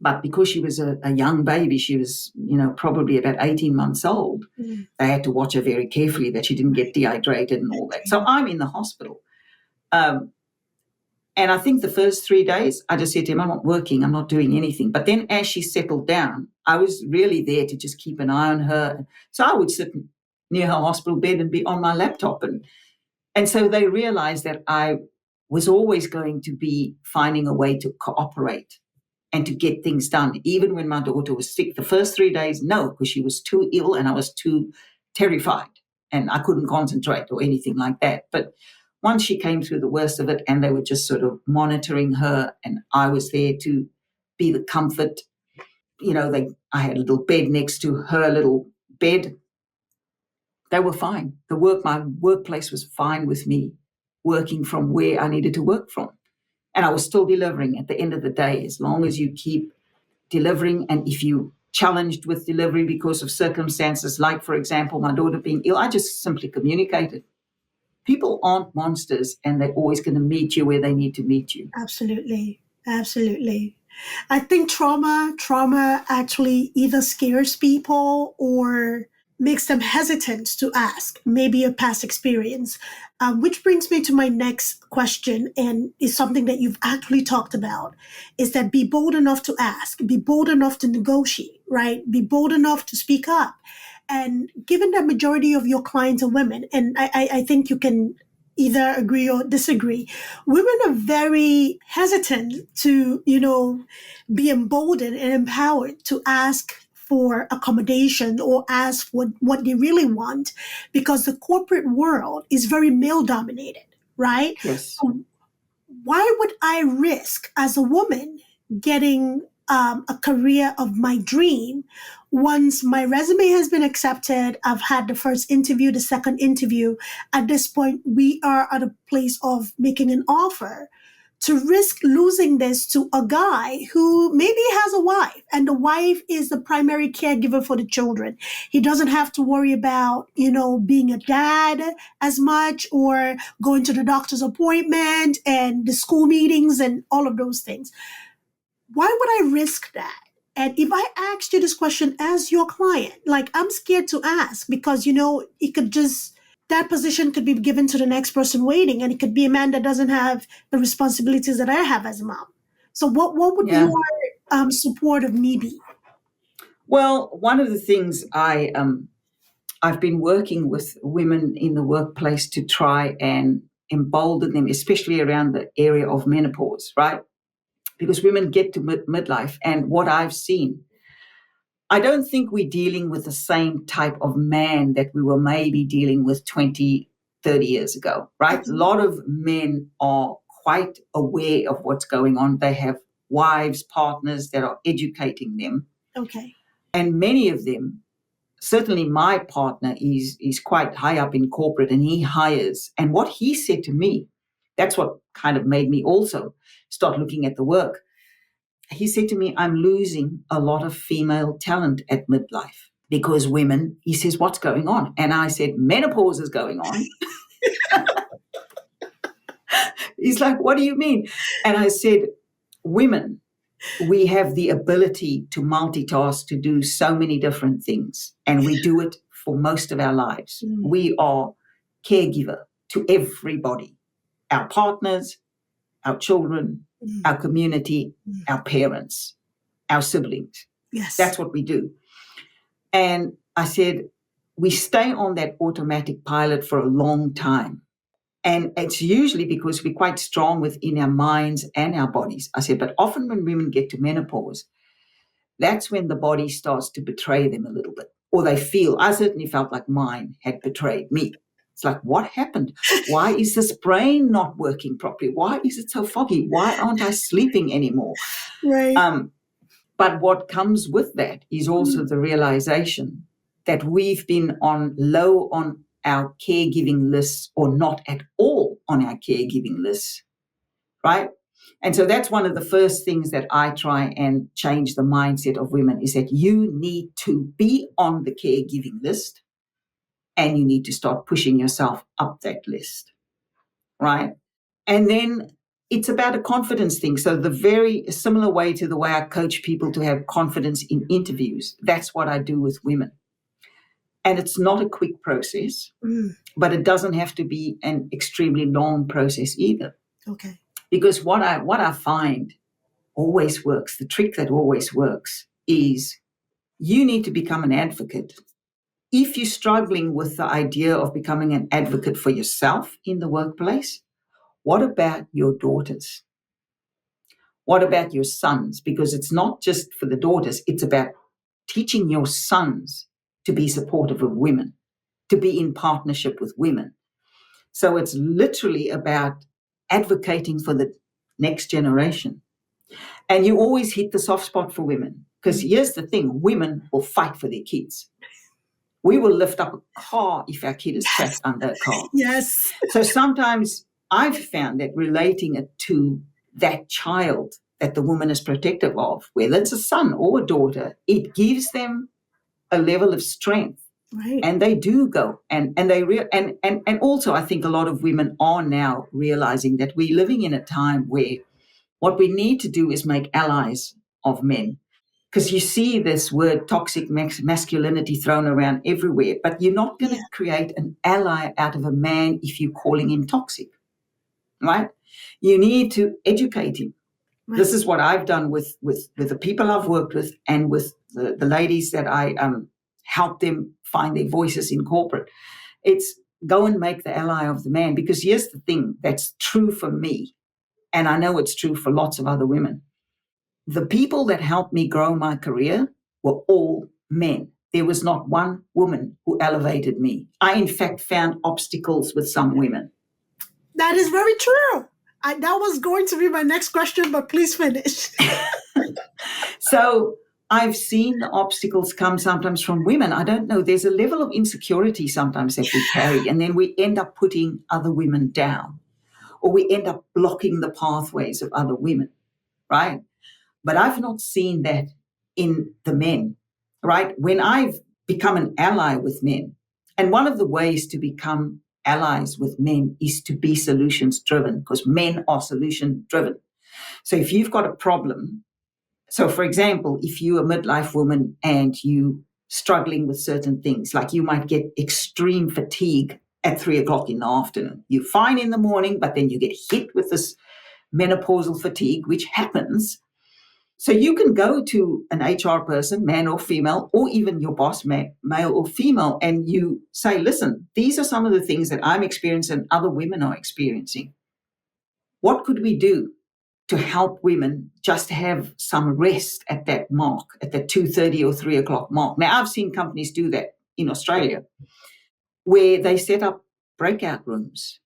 But because she was a young baby, she was, probably about 18 months old. They had to watch her very carefully that she didn't get dehydrated and all that. So I'm in the hospital. And I think the first 3 days, I just said to him, I'm not working, I'm not doing anything. But then as she settled down, I was really there to just keep an eye on her. So I would sit near her hospital bed and be on my laptop. And so they realized that I was always going to be finding a way to cooperate and to get things done, even when my daughter was sick. The first 3 days, no, because she was too ill and I was too terrified and I couldn't concentrate or anything like that. But once she came through the worst of it and they were just sort of monitoring her and I was there to be the comfort, I had a little bed next to her little bed. They were fine. My workplace was fine with me working from where I needed to work from. And I was still delivering at the end of the day, as long as you keep delivering. And if you challenged with delivery because of circumstances, like, for example, my daughter being ill, I just simply communicated. People aren't monsters and they're always going to meet you where they need to meet you. Absolutely. Absolutely. I think trauma actually either scares people or makes them hesitant to ask, maybe a past experience. Which brings me to my next question, and is something that you've actually talked about, is that be bold enough to ask, be bold enough to negotiate, right? Be bold enough to speak up. And given that majority of your clients are women, and I think you can either agree or disagree, women are very hesitant to, be emboldened and empowered to ask for accommodation or ask for what they really want, because the corporate world is very male dominated, right? Yes. So why would I risk as a woman getting a career of my dream once my resume has been accepted? I've had the first interview, the second interview. At this point, we are at a place of making an offer, to risk losing this to a guy who maybe has a wife, and the wife is the primary caregiver for the children. He doesn't have to worry about, being a dad as much, or going to the doctor's appointment and the school meetings and all of those things. Why would I risk that? And if I asked you this question as your client, like, I'm scared to ask because, it could just, that position could be given to the next person waiting, and it could be a man that doesn't have the responsibilities that I have as a mom. So what would Yeah. your support of me be? Well, one of the things I've been working with women in the workplace to try and embolden them, especially around the area of menopause, right? Because women get to midlife, and what I've seen, I don't think we're dealing with the same type of man that we were maybe dealing with 20, 30 years ago, right? A lot of men are quite aware of what's going on. They have wives, partners that are educating them. Okay. And many of them, certainly my partner is quite high up in corporate, and he hires. And what he said to me, that's what kind of made me also start looking at the work. He said to me, I'm losing a lot of female talent at midlife because women, he says, what's going on? And I said, menopause is going on. He's like, what do you mean? And I said, women, we have the ability to multitask, to do so many different things, and we do it for most of our lives. We are caregiver to everybody, our partners, our children, our community, our parents, our siblings. Yes. That's what we do. And I said, we stay on that automatic pilot for a long time. And it's usually because we're quite strong within our minds and our bodies. I said, but often when women get to menopause, that's when the body starts to betray them a little bit. Or they feel, I certainly felt like mine had betrayed me. It's like, what happened? Why is this brain not working properly? Why is it so foggy? Why aren't I sleeping anymore? Right. But what comes with that is also the realization that we've been low on our caregiving lists, or not at all on our caregiving lists, right? And so that's one of the first things that I try and change the mindset of women, is that you need to be on the caregiving list, and you need to start pushing yourself up that list, right? And then it's about a confidence thing. So the very similar way to the way I coach people to have confidence in interviews, that's what I do with women. And it's not a quick process, but it doesn't have to be an extremely long process either. Okay. Because what I find always works, the trick that always works, is you need to become an advocate. If you're struggling with the idea of becoming an advocate for yourself in the workplace, what about your daughters? What about your sons? Because it's not just for the daughters, it's about teaching your sons to be supportive of women, to be in partnership with women. So it's literally about advocating for the next generation. And you always hit the soft spot for women, because here's the thing, women will fight for their kids. We will lift up a car if our kid is trapped under a car. Yes. So sometimes I've found that relating it to that child that the woman is protective of, whether it's a son or a daughter, it gives them a level of strength. Right. And they do go. And also I think a lot of women are now realizing that we're living in a time where What we need to do is make allies of men. Because you see this word toxic masculinity thrown around everywhere, but you're not going to create an ally out of a man if you're calling him toxic, right? You need to educate him. Right. This is what I've done with the people I've worked with and with the ladies that I help them find their voices in corporate. It's go and make the ally of the man, because here's the thing that's true for me, and I know it's true for lots of other women. The people that helped me grow my career were all men. There was not one woman who elevated me. I, in fact, found obstacles with some women. That is very true. That was going to be my next question, but please finish. So I've seen the obstacles come sometimes from women. I don't know. There's a level of insecurity sometimes that we carry, and then we end up putting other women down, or we end up blocking the pathways of other women, right? But I've not seen that in the men, right? When I've become an ally with men, and one of the ways to become allies with men is to be solutions driven, because men are solution driven. So if you've got a problem, so for example, if you're a midlife woman and you struggling with certain things, like you might get extreme fatigue at 3:00 in the afternoon. You're fine in the morning, but then you get hit with this menopausal fatigue, which happens. So you can go to an HR person, man or female, or even your boss, male or female, and you say, listen, these are some of the things that I'm experiencing and other women are experiencing. What could we do to help women just have some rest at that mark, at the 2:30 or 3:00 mark? Now, I've seen companies do that in Australia, where they set up breakout rooms.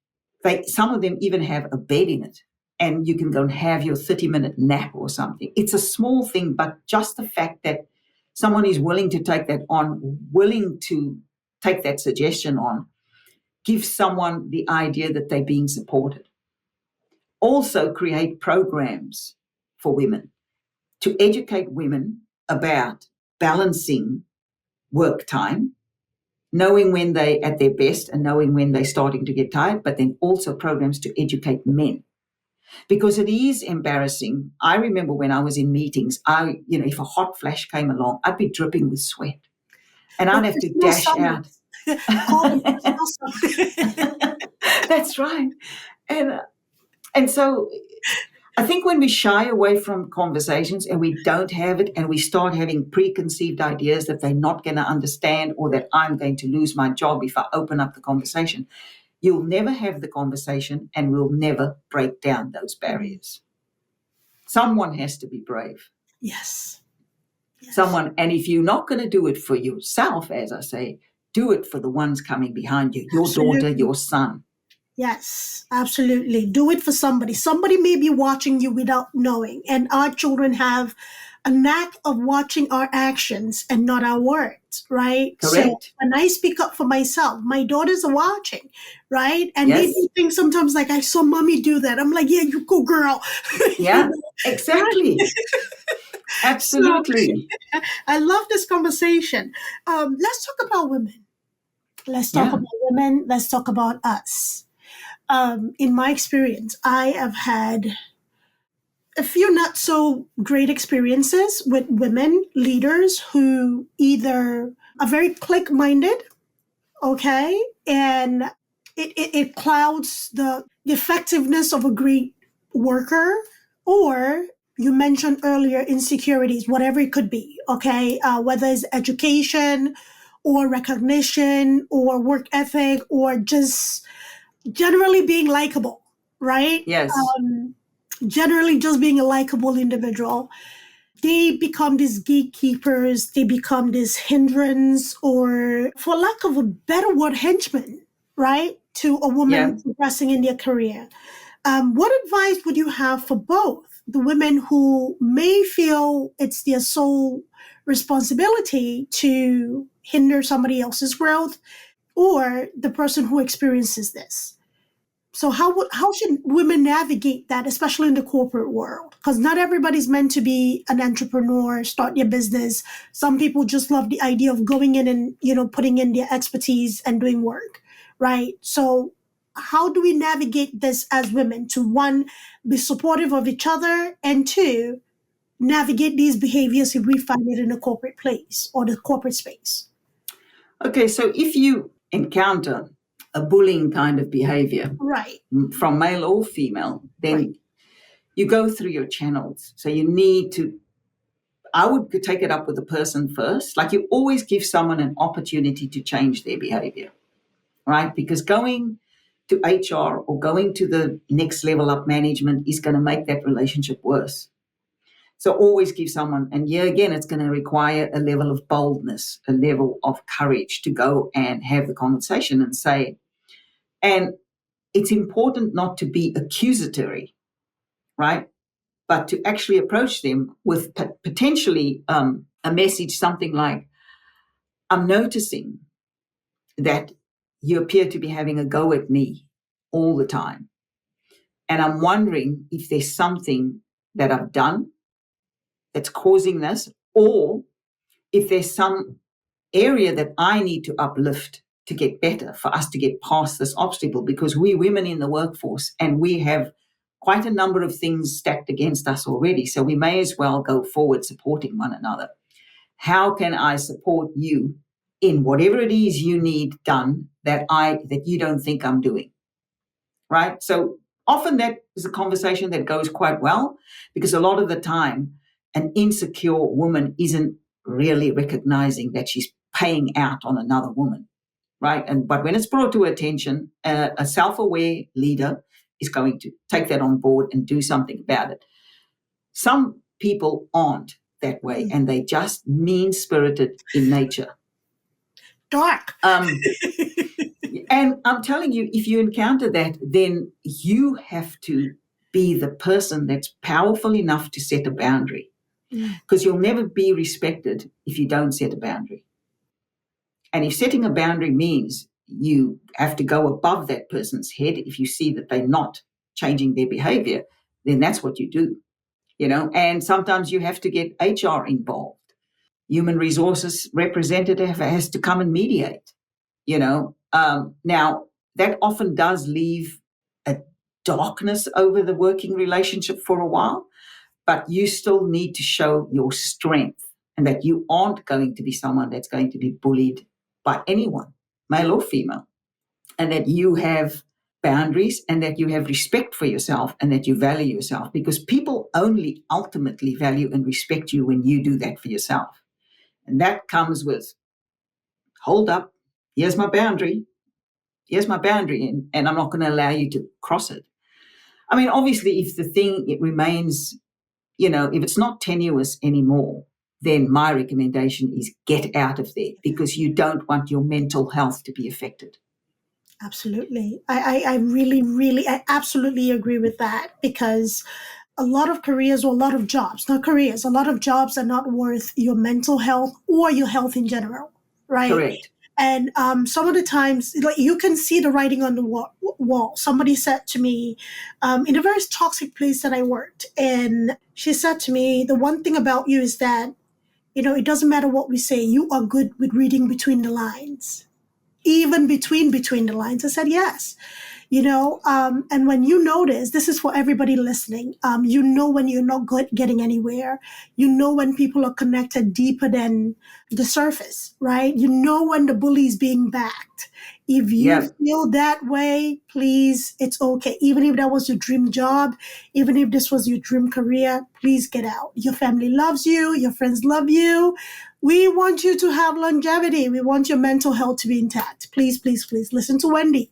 Some of them even have a bed in it, and you can go and have your 30-minute nap or something. It's a small thing, but just the fact that someone is willing to take that on, willing to take that suggestion on, gives someone the idea that they're being supported. Also create programs for women to educate women about balancing work time, knowing when they're at their best and knowing when they're starting to get tired, but then also programs to educate men. Because it is embarrassing. I remember when I was in meetings, if a hot flash came along, I'd be dripping with sweat. And I'd have to dash out. That's right. And so I think when we shy away from conversations and we don't have it and we start having preconceived ideas that they're not going to understand or that I'm going to lose my job if I open up the conversation, you'll never have the conversation and we'll never break down those barriers. Someone has to be brave. Yes. Someone, and if you're not going to do it for yourself, as I say, do it for the ones coming behind you, your daughter, your son. Yes, absolutely. Do it for somebody. Somebody may be watching you without knowing. And our children have a knack of watching our actions and not our words, right? Correct. So when I speak up for myself, my daughters are watching, right? And they think sometimes like, I saw mommy do that. I'm like, yeah, you go girl. Yeah, exactly. Absolutely. So, I love this conversation. Let's talk about women. Let's talk about women. Let's talk about us. In my experience, I have had a few not so great experiences with women leaders who either are very clique-minded, okay, and it clouds the effectiveness of a great worker, or you mentioned earlier insecurities, whatever it could be, okay, whether it's education or recognition or work ethic or just generally being likable, right? Yes. Generally just being a likable individual. They become these gatekeepers, they become this hindrance, or for lack of a better word, henchmen, right? To a woman progressing in their career. What advice would you have for both the women who may feel it's their sole responsibility to hinder somebody else's growth, or the person who experiences this? So how should women navigate that, especially in the corporate world? Because not everybody's meant to be an entrepreneur, start your business. Some people just love the idea of going in and, putting in their expertise and doing work, right? So how do we navigate this as women to, one, be supportive of each other, and two, navigate these behaviors if we find it in a corporate place or the corporate space? Okay, so if you encounter a bullying kind of behavior, Right. from male or female, then Right. you go through your channels. So you need to, I would take it up with the person first. Like, you always give someone an opportunity to change their behavior, right? Because going to HR or going to the next level up management is going to make that relationship worse. So always give someone, and yeah, again, it's going to require a level of boldness, a level of courage to go and have the conversation and say, and it's important not to be accusatory, right? But to actually approach them with potentially a message, something like, I'm noticing that you appear to be having a go at me all the time. And I'm wondering if there's something that I've done that's causing this, or if there's some area that I need to uplift to get better, for us to get past this obstacle, because we women in the workforce, and we have quite a number of things stacked against us already. So we may as well go forward supporting one another. How can I support you in whatever it is you need done that you don't think I'm doing? Right? So often that is a conversation that goes quite well, because a lot of the time an insecure woman isn't really recognizing that she's paying out on another woman, right? But when it's brought to attention, a self-aware leader is going to take that on board and do something about it. Some people aren't that way, and they just mean-spirited in nature. Dark. And I'm telling you, if you encounter that, then you have to be the person that's powerful enough to set a boundary, because you'll never be respected if you don't set a boundary. And if setting a boundary means you have to go above that person's head, if you see that they're not changing their behavior, then that's what you do, and sometimes you have to get HR involved. Human resources representative has to come and mediate, Now, that often does leave a darkness over the working relationship for a while, but you still need to show your strength, and that you aren't going to be someone that's going to be bullied by anyone, male or female, and that you have boundaries, and that you have respect for yourself, and that you value yourself, because people only ultimately value and respect you when you do that for yourself. And that comes with, hold up, here's my boundary, and I'm not going to allow you to cross it. I mean, obviously, if the thing, it remains, if it's not tenuous anymore, then my recommendation is get out of there, because you don't want your mental health to be affected. Absolutely. I absolutely agree with that, because a lot of careers, or a lot of jobs, not careers, a lot of jobs are not worth your mental health or your health in general, right? Correct. And some of the times, like, you can see the writing on the wall. Somebody said to me, in a very toxic place that I worked, and she said to me, the one thing about you is that, it doesn't matter what we say, you are good with reading between the lines. Even between the lines. I said, yes. And when you notice, this is for everybody listening, when you're not getting anywhere, when people are connected deeper than the surface, right? When the bully is being backed. If you feel that way, please, it's okay. Even if that was your dream job, even if this was your dream career, please get out. Your family loves you. Your friends love you. We want you to have longevity. We want your mental health to be intact. Please, please, please listen to Wendy.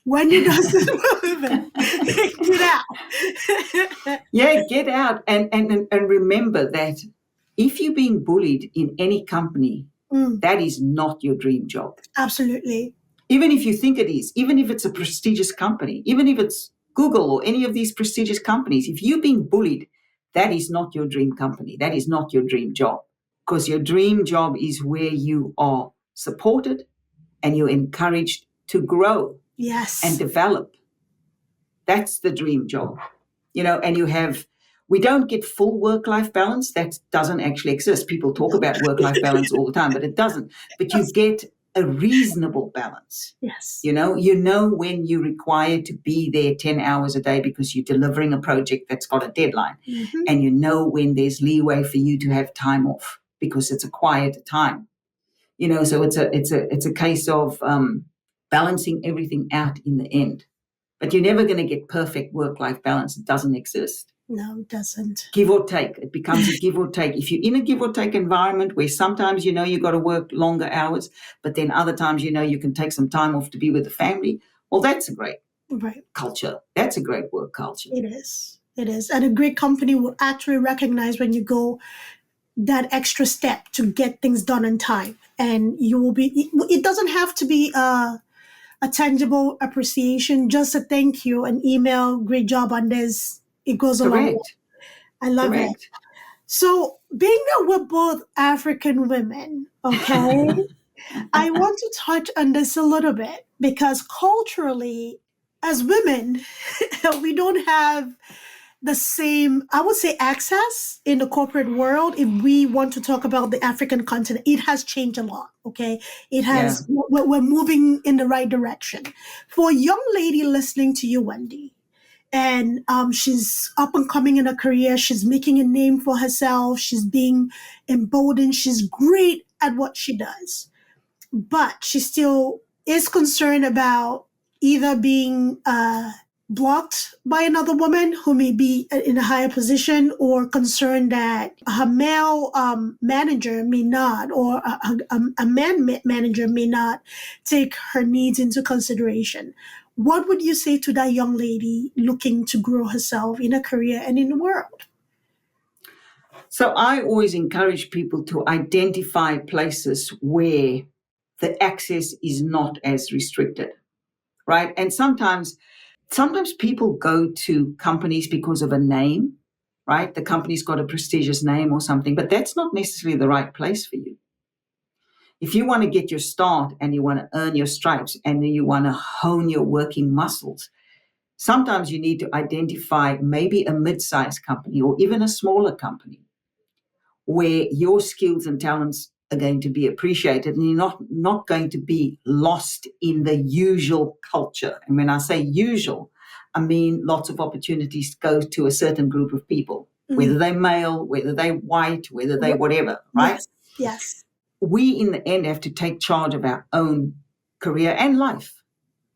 Wendy doesn't move it. Get out. Yeah, get out. And remember that if you're being bullied in any company, that is not your dream job. Absolutely. Even if you think it is, even if it's a prestigious company, even if it's Google or any of these prestigious companies, if you're being bullied, that is not your dream company. That is not your dream job. Because your dream job is where you are supported and you're encouraged to grow. Yes. And develop. That's the dream job. And we don't get full work-life balance. That doesn't actually exist. People talk about work-life balance all the time, but it doesn't. But you get a reasonable balance. Yes. You know when you're required to be there 10 hours a day because you're delivering a project that's got a deadline. Mm-hmm. And you know when there's leeway for you to have time off because it's a quiet time. So it's a case of balancing everything out in the end. But you're never going to get perfect work-life balance. It doesn't exist. No, it doesn't. Give or take. It becomes a give or take. If you're in a give or take environment where sometimes you've got to work longer hours, but then other times you can take some time off to be with the family, well, that's a great culture. That's a great work culture. It is. It is. And a great company will actually recognize when you go that extra step to get things done in time. And you will be, it doesn't have to be a tangible appreciation, just a thank you, an email, great job on this. It goes along. I love it. So being that we're both African women, okay, I want to touch on this a little bit because culturally, as women, we don't have the same, I would say, access in the corporate world. If we want to talk about the African continent, it has changed a lot, okay? It has, we're moving in the right direction. For a young lady listening to you, Wendy, and she's up and coming in her career, she's making a name for herself, she's being emboldened, she's great at what she does, but she still is concerned about either being blocked by another woman who may be in a higher position, or concerned that her male manager may not, or a man manager may not take her needs into consideration. What would you say to that young lady looking to grow herself in a career and in the world? So I always encourage people to identify places where the access is not as restricted, right? And sometimes people go to companies because of a name, right? The company's got a prestigious name or something, but that's not necessarily the right place for you. If you want to get your start and you want to earn your stripes and you want to hone your working muscles, sometimes you need to identify maybe a mid-sized company or even a smaller company where your skills and talents are going to be appreciated and you're not going to be lost in the usual culture. And when I say usual, I mean lots of opportunities go to a certain group of people, whether they're male, whether they're white, whether they whatever, right? Yes. We in the end have to take charge of our own career and life.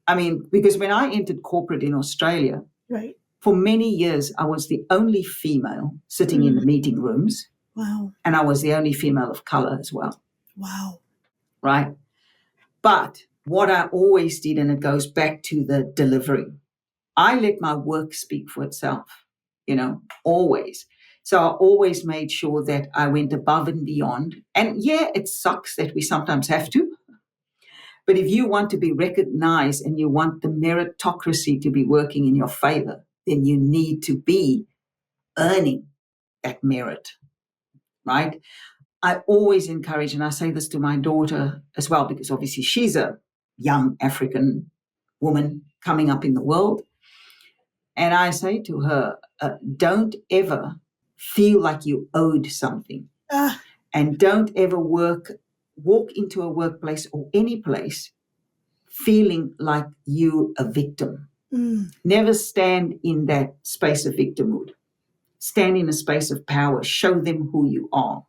I mean, because when I entered corporate in Australia, right, for many years, I was the only female sitting in the meeting rooms. Wow. And I was the only female of color as well. Wow. Right? But what I always did, and it goes back to the delivery, I let my work speak for itself, always. So I always made sure that I went above and beyond. And yeah, it sucks that we sometimes have to. But if you want to be recognized and you want the meritocracy to be working in your favor, then you need to be earning that merit. Right? I always encourage, and I say this to my daughter as well, because obviously she's a young African woman coming up in the world. And I say to her, don't ever feel like you owed something. And don't ever walk into a workplace or any place feeling like you're a victim. Never stand in that space of victimhood. Stand in a space of power. Show them who you are.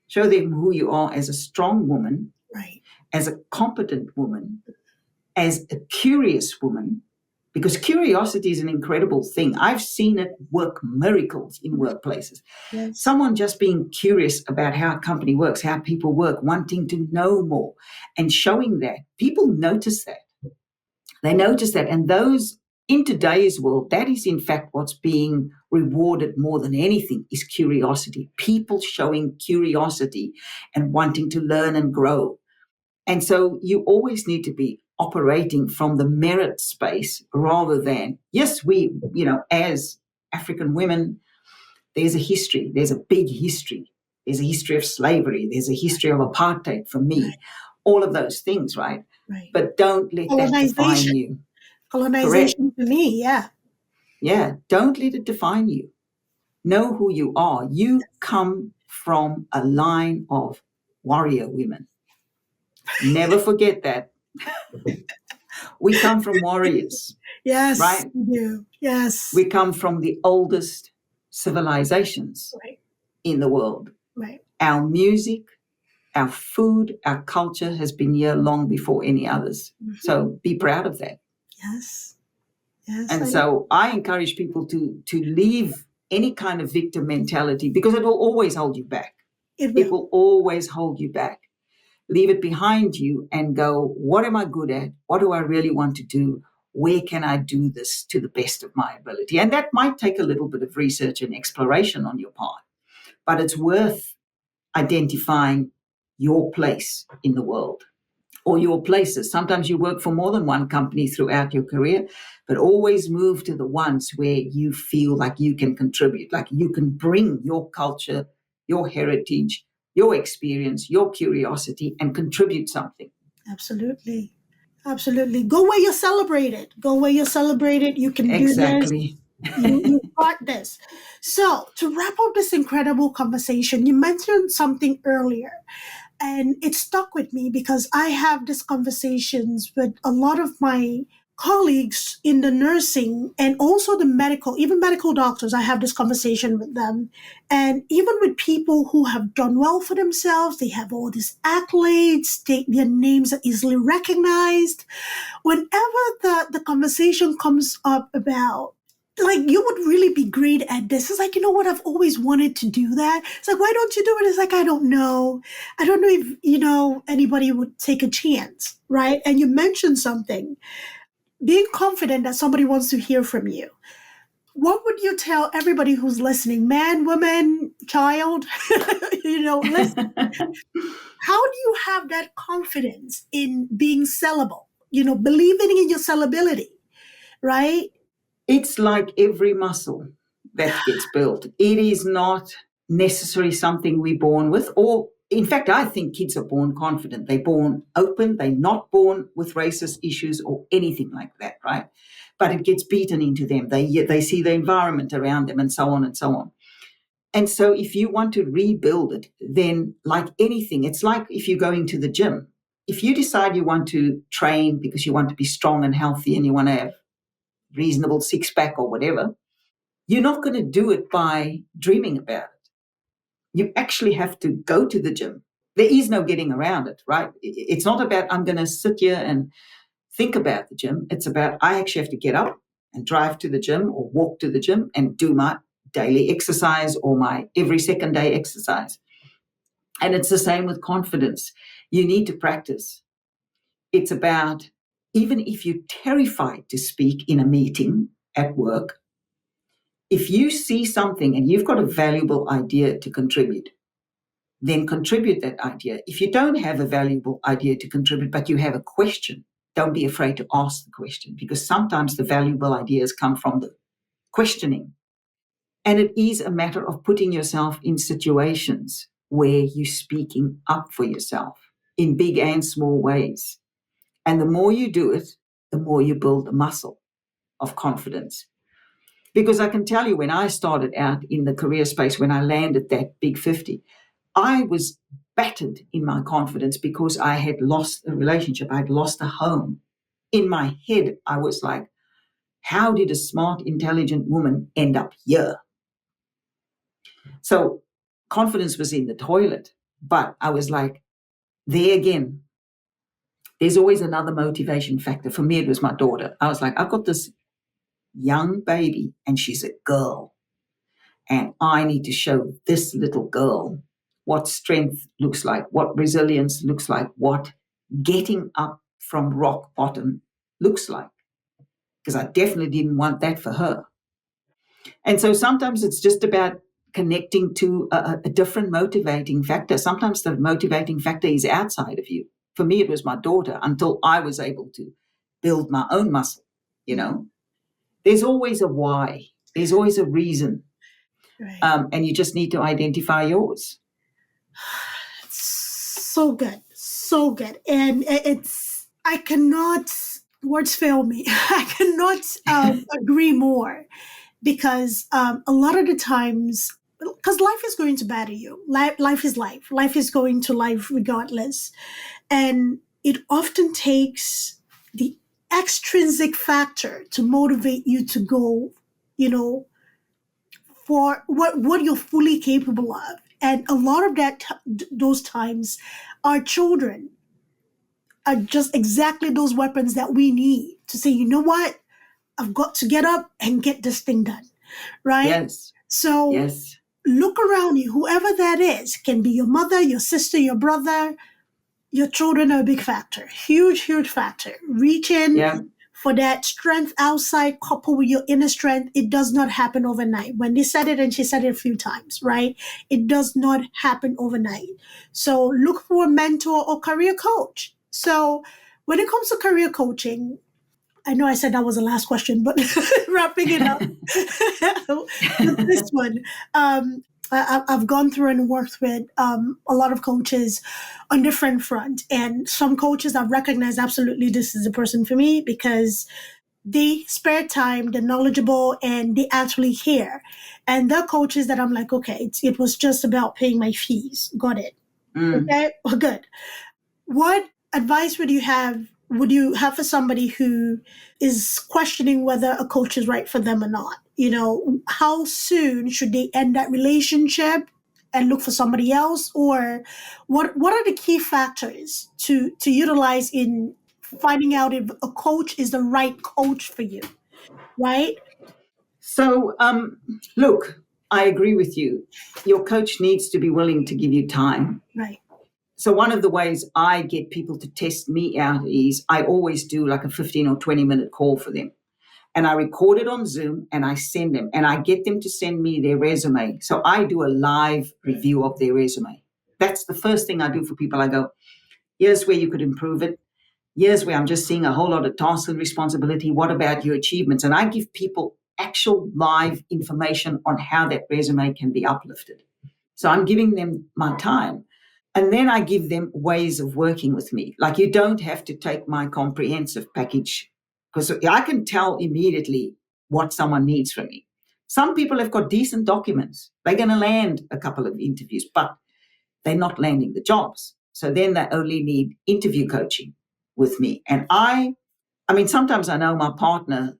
Show them who you are as a strong woman, right, as a competent woman, as a curious woman, because curiosity is an incredible thing. I've seen it work miracles in workplaces. Yes. Someone just being curious about how a company works, how people work, wanting to know more, and showing that. People notice that. They notice that. And those, in today's world, that is in fact what's being rewarded more than anything, is curiosity. People showing curiosity and wanting to learn and grow. And so you always need to be operating from the merit space rather than, yes, we, as African women, there's a history. There's a big history. There's a history of slavery. There's a history of apartheid for me. Right. All of those things, right? But don't let that define you. Colonization for me, yeah. Yeah, don't let it define you. Know who you are. You come from a line of warrior women. Never forget that. We come from warriors, Yes, right? we do. Yes. We come from the oldest civilizations Right. in the world. Right. Our music, our food, our culture has been here long before any others. Mhm. So be proud of that. Yes. Yes. And so I encourage people to leave any kind of victim mentality, because it will always hold you back. It It will. will always hold you back. Leave it behind you and go, what am I good at? What do I really want to do? Where can I do this to the best of my ability? And that might take a little bit of research and exploration on your part, but it's worth identifying your place in the world, or your places. Sometimes you work for more than one company throughout your career, but always move to the ones where you feel like you can contribute, like you can bring your culture, your heritage, your experience, your curiosity, and contribute something. Absolutely. Absolutely. Go where you're celebrated. Go where you're celebrated. You can do this. Exactly. You got this. So, to wrap up this incredible conversation, you mentioned something earlier, and it stuck with me because I have these conversations with a lot of my colleagues in the nursing and also the medical, even medical doctors. I have this conversation with them, and even with people who have done well for themselves. They have all these accolades, their names are easily recognized. Whenever the conversation comes up about, like, you would really be great at this, it's like, you know what, I've always wanted to do that. It's like, why don't you do it? It's like, I don't know. I don't know if, anybody would take a chance, right? And you mentioned something, being confident that somebody wants to hear from you. What would you tell everybody who's listening, man, woman, child? Listen, how do you have that confidence in being sellable? Believing in your sellability, right? It's like every muscle that gets built. It is not necessarily something we're born with, or in fact, I think kids are born confident. They're born open. They're not born with racist issues or anything like that, right? But it gets beaten into them. They see the environment around them and so on and so on. And so if you want to rebuild it, then like anything, it's like if you're going to the gym. If you decide you want to train because you want to be strong and healthy and you want to have reasonable six pack or whatever, you're not going to do it by dreaming about it. You actually have to go to the gym. There is no getting around it, right? It's not about I'm going to sit here and think about the gym. It's about I actually have to get up and drive to the gym or walk to the gym and do my daily exercise or my every second day exercise. And it's the same with confidence. You need to practice. It's about, even if you're terrified to speak in a meeting at work, if you see something and you've got a valuable idea to contribute, then contribute that idea. If you don't have a valuable idea to contribute, but you have a question, don't be afraid to ask the question, because sometimes the valuable ideas come from the questioning. And it is a matter of putting yourself in situations where you're speaking up for yourself in big and small ways. And the more you do it, the more you build the muscle of confidence. Because I can tell you, when I started out in the career space, when I landed that big 50, I was battered in my confidence because I had lost a relationship. I had lost a home. In my head, I was like, how did a smart, intelligent woman end up here? So confidence was in the toilet. But I was like, there again, there's always another motivation factor. For me, it was my daughter. I was like, I've got this young baby and she's a girl. And I need to show this little girl what strength looks like, what resilience looks like, what getting up from rock bottom looks like. Because I definitely didn't want that for her. And so sometimes it's just about connecting to a different motivating factor. Sometimes the motivating factor is outside of you. For me, it was my daughter, until I was able to build my own muscle. There's always a why. There's always a reason. Right. And you just need to identify yours. So good. So good. And I cannot, words fail me. I cannot agree more, because a lot of the times because life is going to batter you. Life is life. Life is going to life regardless. And it often takes the extrinsic factor to motivate you to go, for what you're fully capable of. And a lot of those times, our children are just exactly those weapons that we need to say, you know what? I've got to get up and get this thing done. Right? Yes. So Yes. look around you, whoever that is, can be your mother, your sister, your brother, your children are a big factor, huge factor. Reach in for that strength outside, coupled with your inner strength. It does not happen overnight. Wendy said it, and she said it a few times, right? It does not happen overnight. So look for a mentor or career coach. So when it comes to career coaching, I know I said that was the last question, but wrapping it up with this one. I've gone through and worked with a lot of coaches on different fronts. And some coaches I've recognized absolutely this is the person for me because they spare time, they're knowledgeable, and they actually care. And the coaches that I'm like, okay, it was just about paying my fees. Got it. Okay, well, good. What advice would you have for somebody who is questioning whether a coach is right for them or not? How soon should they end that relationship and look for somebody else? Or what are the key factors to utilize in finding out if a coach is the right coach for you, right? So, look, I agree with you. Your coach needs to be willing to give you time. Right. So one of the ways I get people to test me out is I always do like a 15 or 20-minute call for them. And I record it on Zoom and I send them. And I get them to send me their resume. So I do a live review of their resume. That's the first thing I do for people. I go, here's where you could improve it. Here's where I'm just seeing a whole lot of tasks and responsibility. What about your achievements? And I give people actual live information on how that resume can be uplifted. So I'm giving them my time. And then I give them ways of working with me. Like you don't have to take my comprehensive package because I can tell immediately what someone needs from me. Some people have got decent documents. They're going to land a couple of interviews, but they're not landing the jobs. So then they only need interview coaching with me. And I mean, sometimes I know my partner,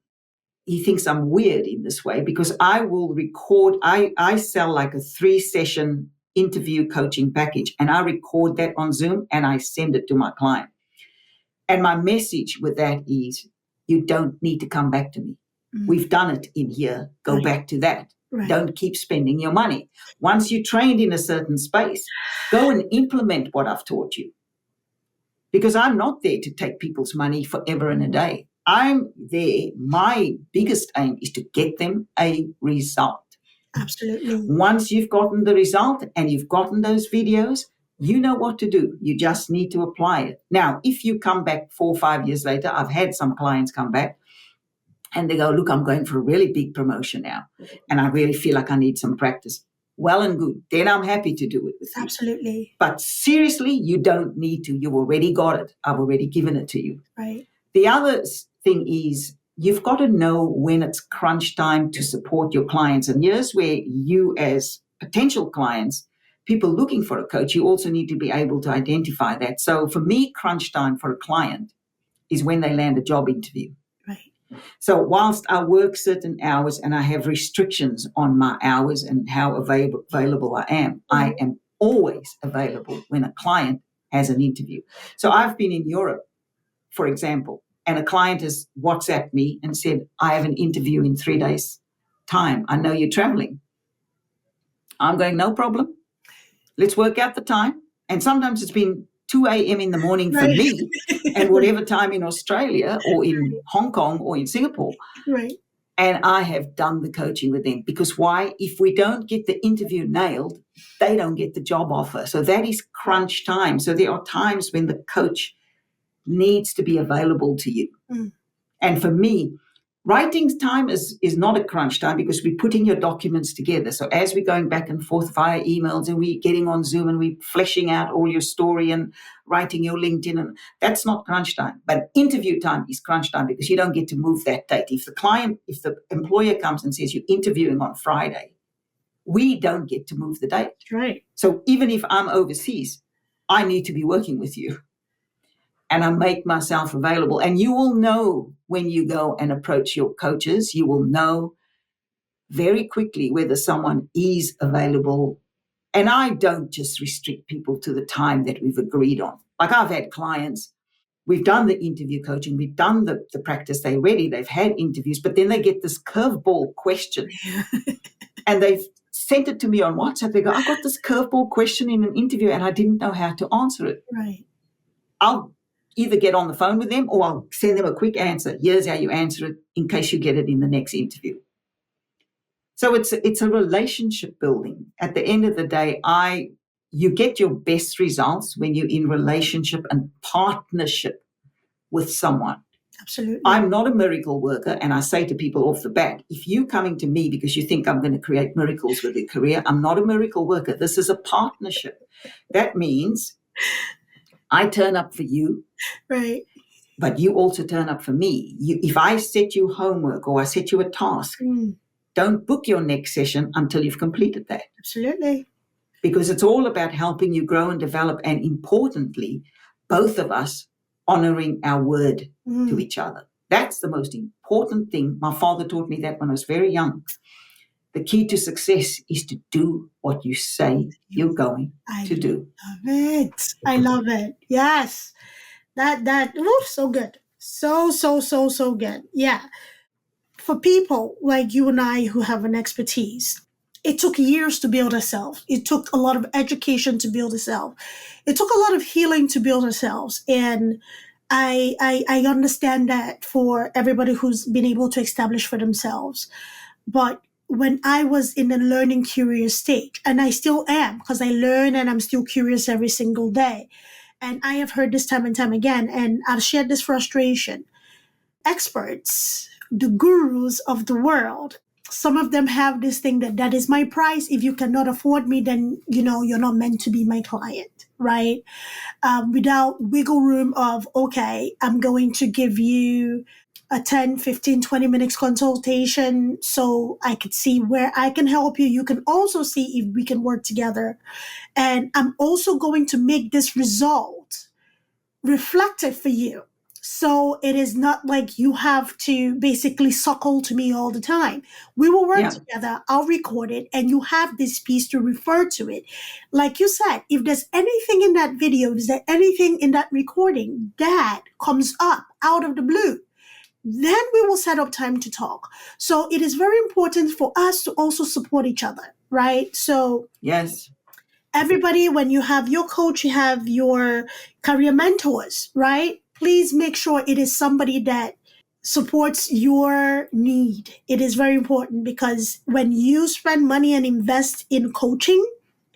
he thinks I'm weird in this way because I will record, I sell like a 3-session interview coaching package and I record that on Zoom and I send it to my client. And my message with that is, you don't need to come back to me. We've done it in here. Go back to that. Right. Don't keep spending your money. Once you're trained in a certain space, go and implement what I've taught you. Because I'm not there to take people's money forever and a day. I'm there. My biggest aim is to get them a result. Absolutely. Once you've gotten the result and you've gotten those videos, you know what to do. You just need to apply it. Now, if you come back 4 or 5 years later, I've had some clients come back and they go, look, I'm going for a really big promotion now and I really feel like I need some practice. Well and good. Then I'm happy to do it with you. Absolutely. But seriously, you don't need to. You've already got it. I've already given it to you. Right. The other thing is you've got to know when it's crunch time to support your clients. And here's where you as potential clients, people looking for a coach, you also need to be able to identify that. So for me, crunch time for a client is when they land a job interview. Right. So whilst I work certain hours and I have restrictions on my hours and how available I am always available when a client has an interview. So I've been in Europe, for example, and a client has WhatsApped me and said, I have an interview in 3 days' time. I know you're traveling. I'm going, no problem. Let's work out the time. And sometimes it's been 2 a.m. in the morning for me and whatever time in Australia or in Hong Kong or in Singapore. Right. And I have done the coaching with them because why? If we don't get the interview nailed, they don't get the job offer. So that is crunch time. So there are times when the coach needs to be available to you. And for me, writing time is not a crunch time because we're putting your documents together. So as we're going back and forth via emails and we're getting on Zoom and we're fleshing out all your story and writing your LinkedIn, and that's not crunch time. But interview time is crunch time because you don't get to move that date. If the employer comes and says you're interviewing on Friday, we don't get to move the date. Right. So even if I'm overseas, I need to be working with you. And I make myself available. And you will know when you go and approach your coaches, you will know very quickly whether someone is available. And I don't just restrict people to the time that we've agreed on. Like I've had clients, we've done the interview coaching, we've done the practice, they're ready, they've had interviews, but then they get this curveball question. And they've sent it to me on WhatsApp. They go, I got this curveball question in an interview and I didn't know how to answer it. Right. I'll either get on the phone with them or I'll send them a quick answer. Here's how you answer it in case you get it in the next interview. So it's a relationship building. At the end of the day, you get your best results when you're in relationship and partnership with someone. Absolutely. I'm not a miracle worker, and I say to people off the bat, if you're coming to me because you think I'm going to create miracles with your career, I'm not a miracle worker. This is a partnership. That means I turn up for you, right, but you also turn up for me. If I set you homework or I set you a task, don't book your next session until you've completed that. Absolutely. Because it's all about helping you grow and develop, and importantly, both of us honoring our word to each other. That's the most important thing. My father taught me that when I was very young. The key to success is to do what you say you're going to do. Love it. I love it. Yes. That so good. So good. Yeah. For people like you and I who have an expertise, it took years to build ourselves. It took a lot of education to build ourselves. It took a lot of healing to build ourselves. And I understand that for everybody who's been able to establish for themselves. But when I was in a learning curious stage, and I still am, because I learn and I'm still curious every single day. And I have heard this time and time again, and I've shared this frustration. Experts, the gurus of the world, some of them have this thing that is my price. If you cannot afford me, then, you're not meant to be my client, right? Without wiggle room of, okay, I'm going to give you a 10, 15, 20 minutes consultation so I could see where I can help you. You can also see if we can work together. And I'm also going to make this result reflective for you. So it is not like you have to basically suckle to me all the time. We will work together. I'll record it and you have this piece to refer to it. Like you said, if there's anything in that video, is there anything in that recording that comes up out of the blue, then we will set up time to talk. So it is very important for us to also support each other, right? So yes. Everybody, when you have your coach, you have your career mentors, right? Please make sure it is somebody that supports your need. It is very important because when you spend money and invest in coaching,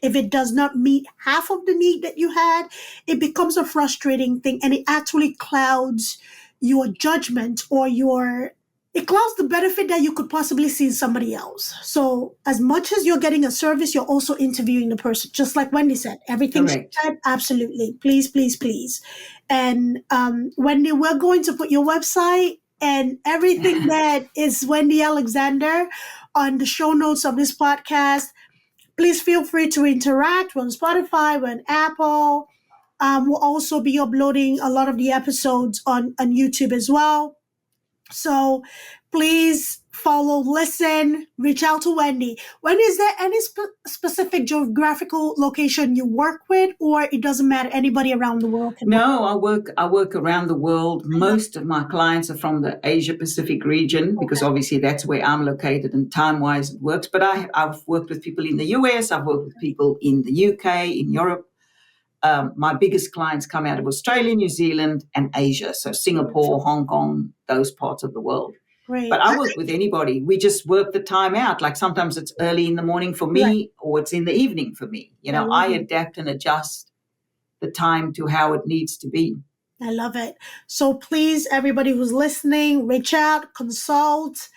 if it does not meet half of the need that you had, it becomes a frustrating thing and it actually clouds your judgment or it clouds the benefit that you could possibly see in somebody else. So as much as you're getting a service, you're also interviewing the person. Just like Wendy said, everything she said, absolutely. Please, please, please. And Wendy, we're going to put your website and everything that is Wendy Alexander on the show notes of this podcast. Please feel free to interact. We're on Spotify, we're on Apple. We'll also be uploading a lot of the episodes on YouTube as well. So please follow, listen, reach out to Wendy. Wendy, is there any specific geographical location you work with, or it doesn't matter? Anybody around the world can work? I work around the world. Most of my clients are from the Asia Pacific region because obviously that's where I'm located and time-wise it works. But I've worked with people in the US. I've worked with people in the UK, in Europe. My biggest clients come out of Australia, New Zealand, and Asia. So Singapore, Hong Kong, those parts of the world. Great. But I work with anybody. We just work the time out. Like sometimes it's early in the morning for me or it's in the evening for me. I adapt and adjust the time to how it needs to be. I love it. So please, everybody who's listening, reach out, consult.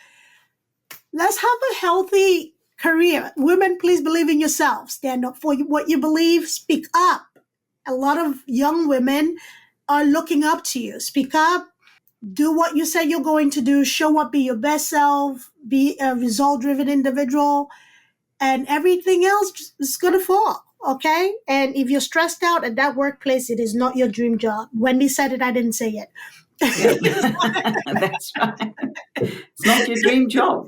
Let's have a healthy career. Women, please believe in yourself. Stand up for what you believe. Speak up. A lot of young women are looking up to you. Speak up. Do what you say you're going to do. Show up. Be your best self. Be a result-driven individual. and everything else is going to fall. Okay. And if you're stressed out at that workplace, it is not your dream job. Wendy said it. I didn't say it. That's right. It's not your dream job.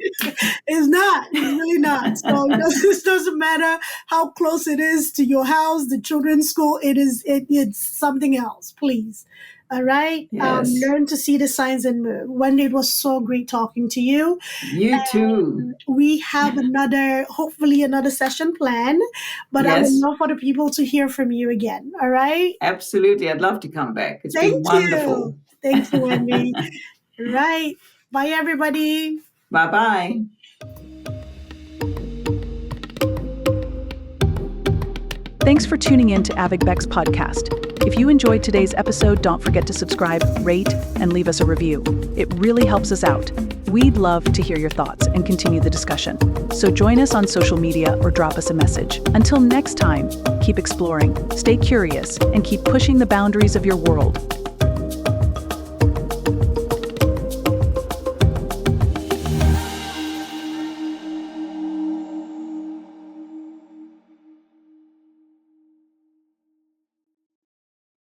It's not. It's really not. So it doesn't matter how close it is to your house, the children's school. It's something else. Please. All right. Yes. Learn to see the signs and move. Wendy, it was so great talking to you. You too. We have hopefully another session planned, but I would love for the people to hear from you again. All right. Absolutely. I'd love to come back. It's been wonderful. Thank you, Wendy. All right. Bye, everybody. Bye-bye. Thanks for tuning in to Abeg Vex podcast. If you enjoyed today's episode, don't forget to subscribe, rate, and leave us a review. It really helps us out. We'd love to hear your thoughts and continue the discussion. So join us on social media or drop us a message. Until next time, keep exploring, stay curious, and keep pushing the boundaries of your world.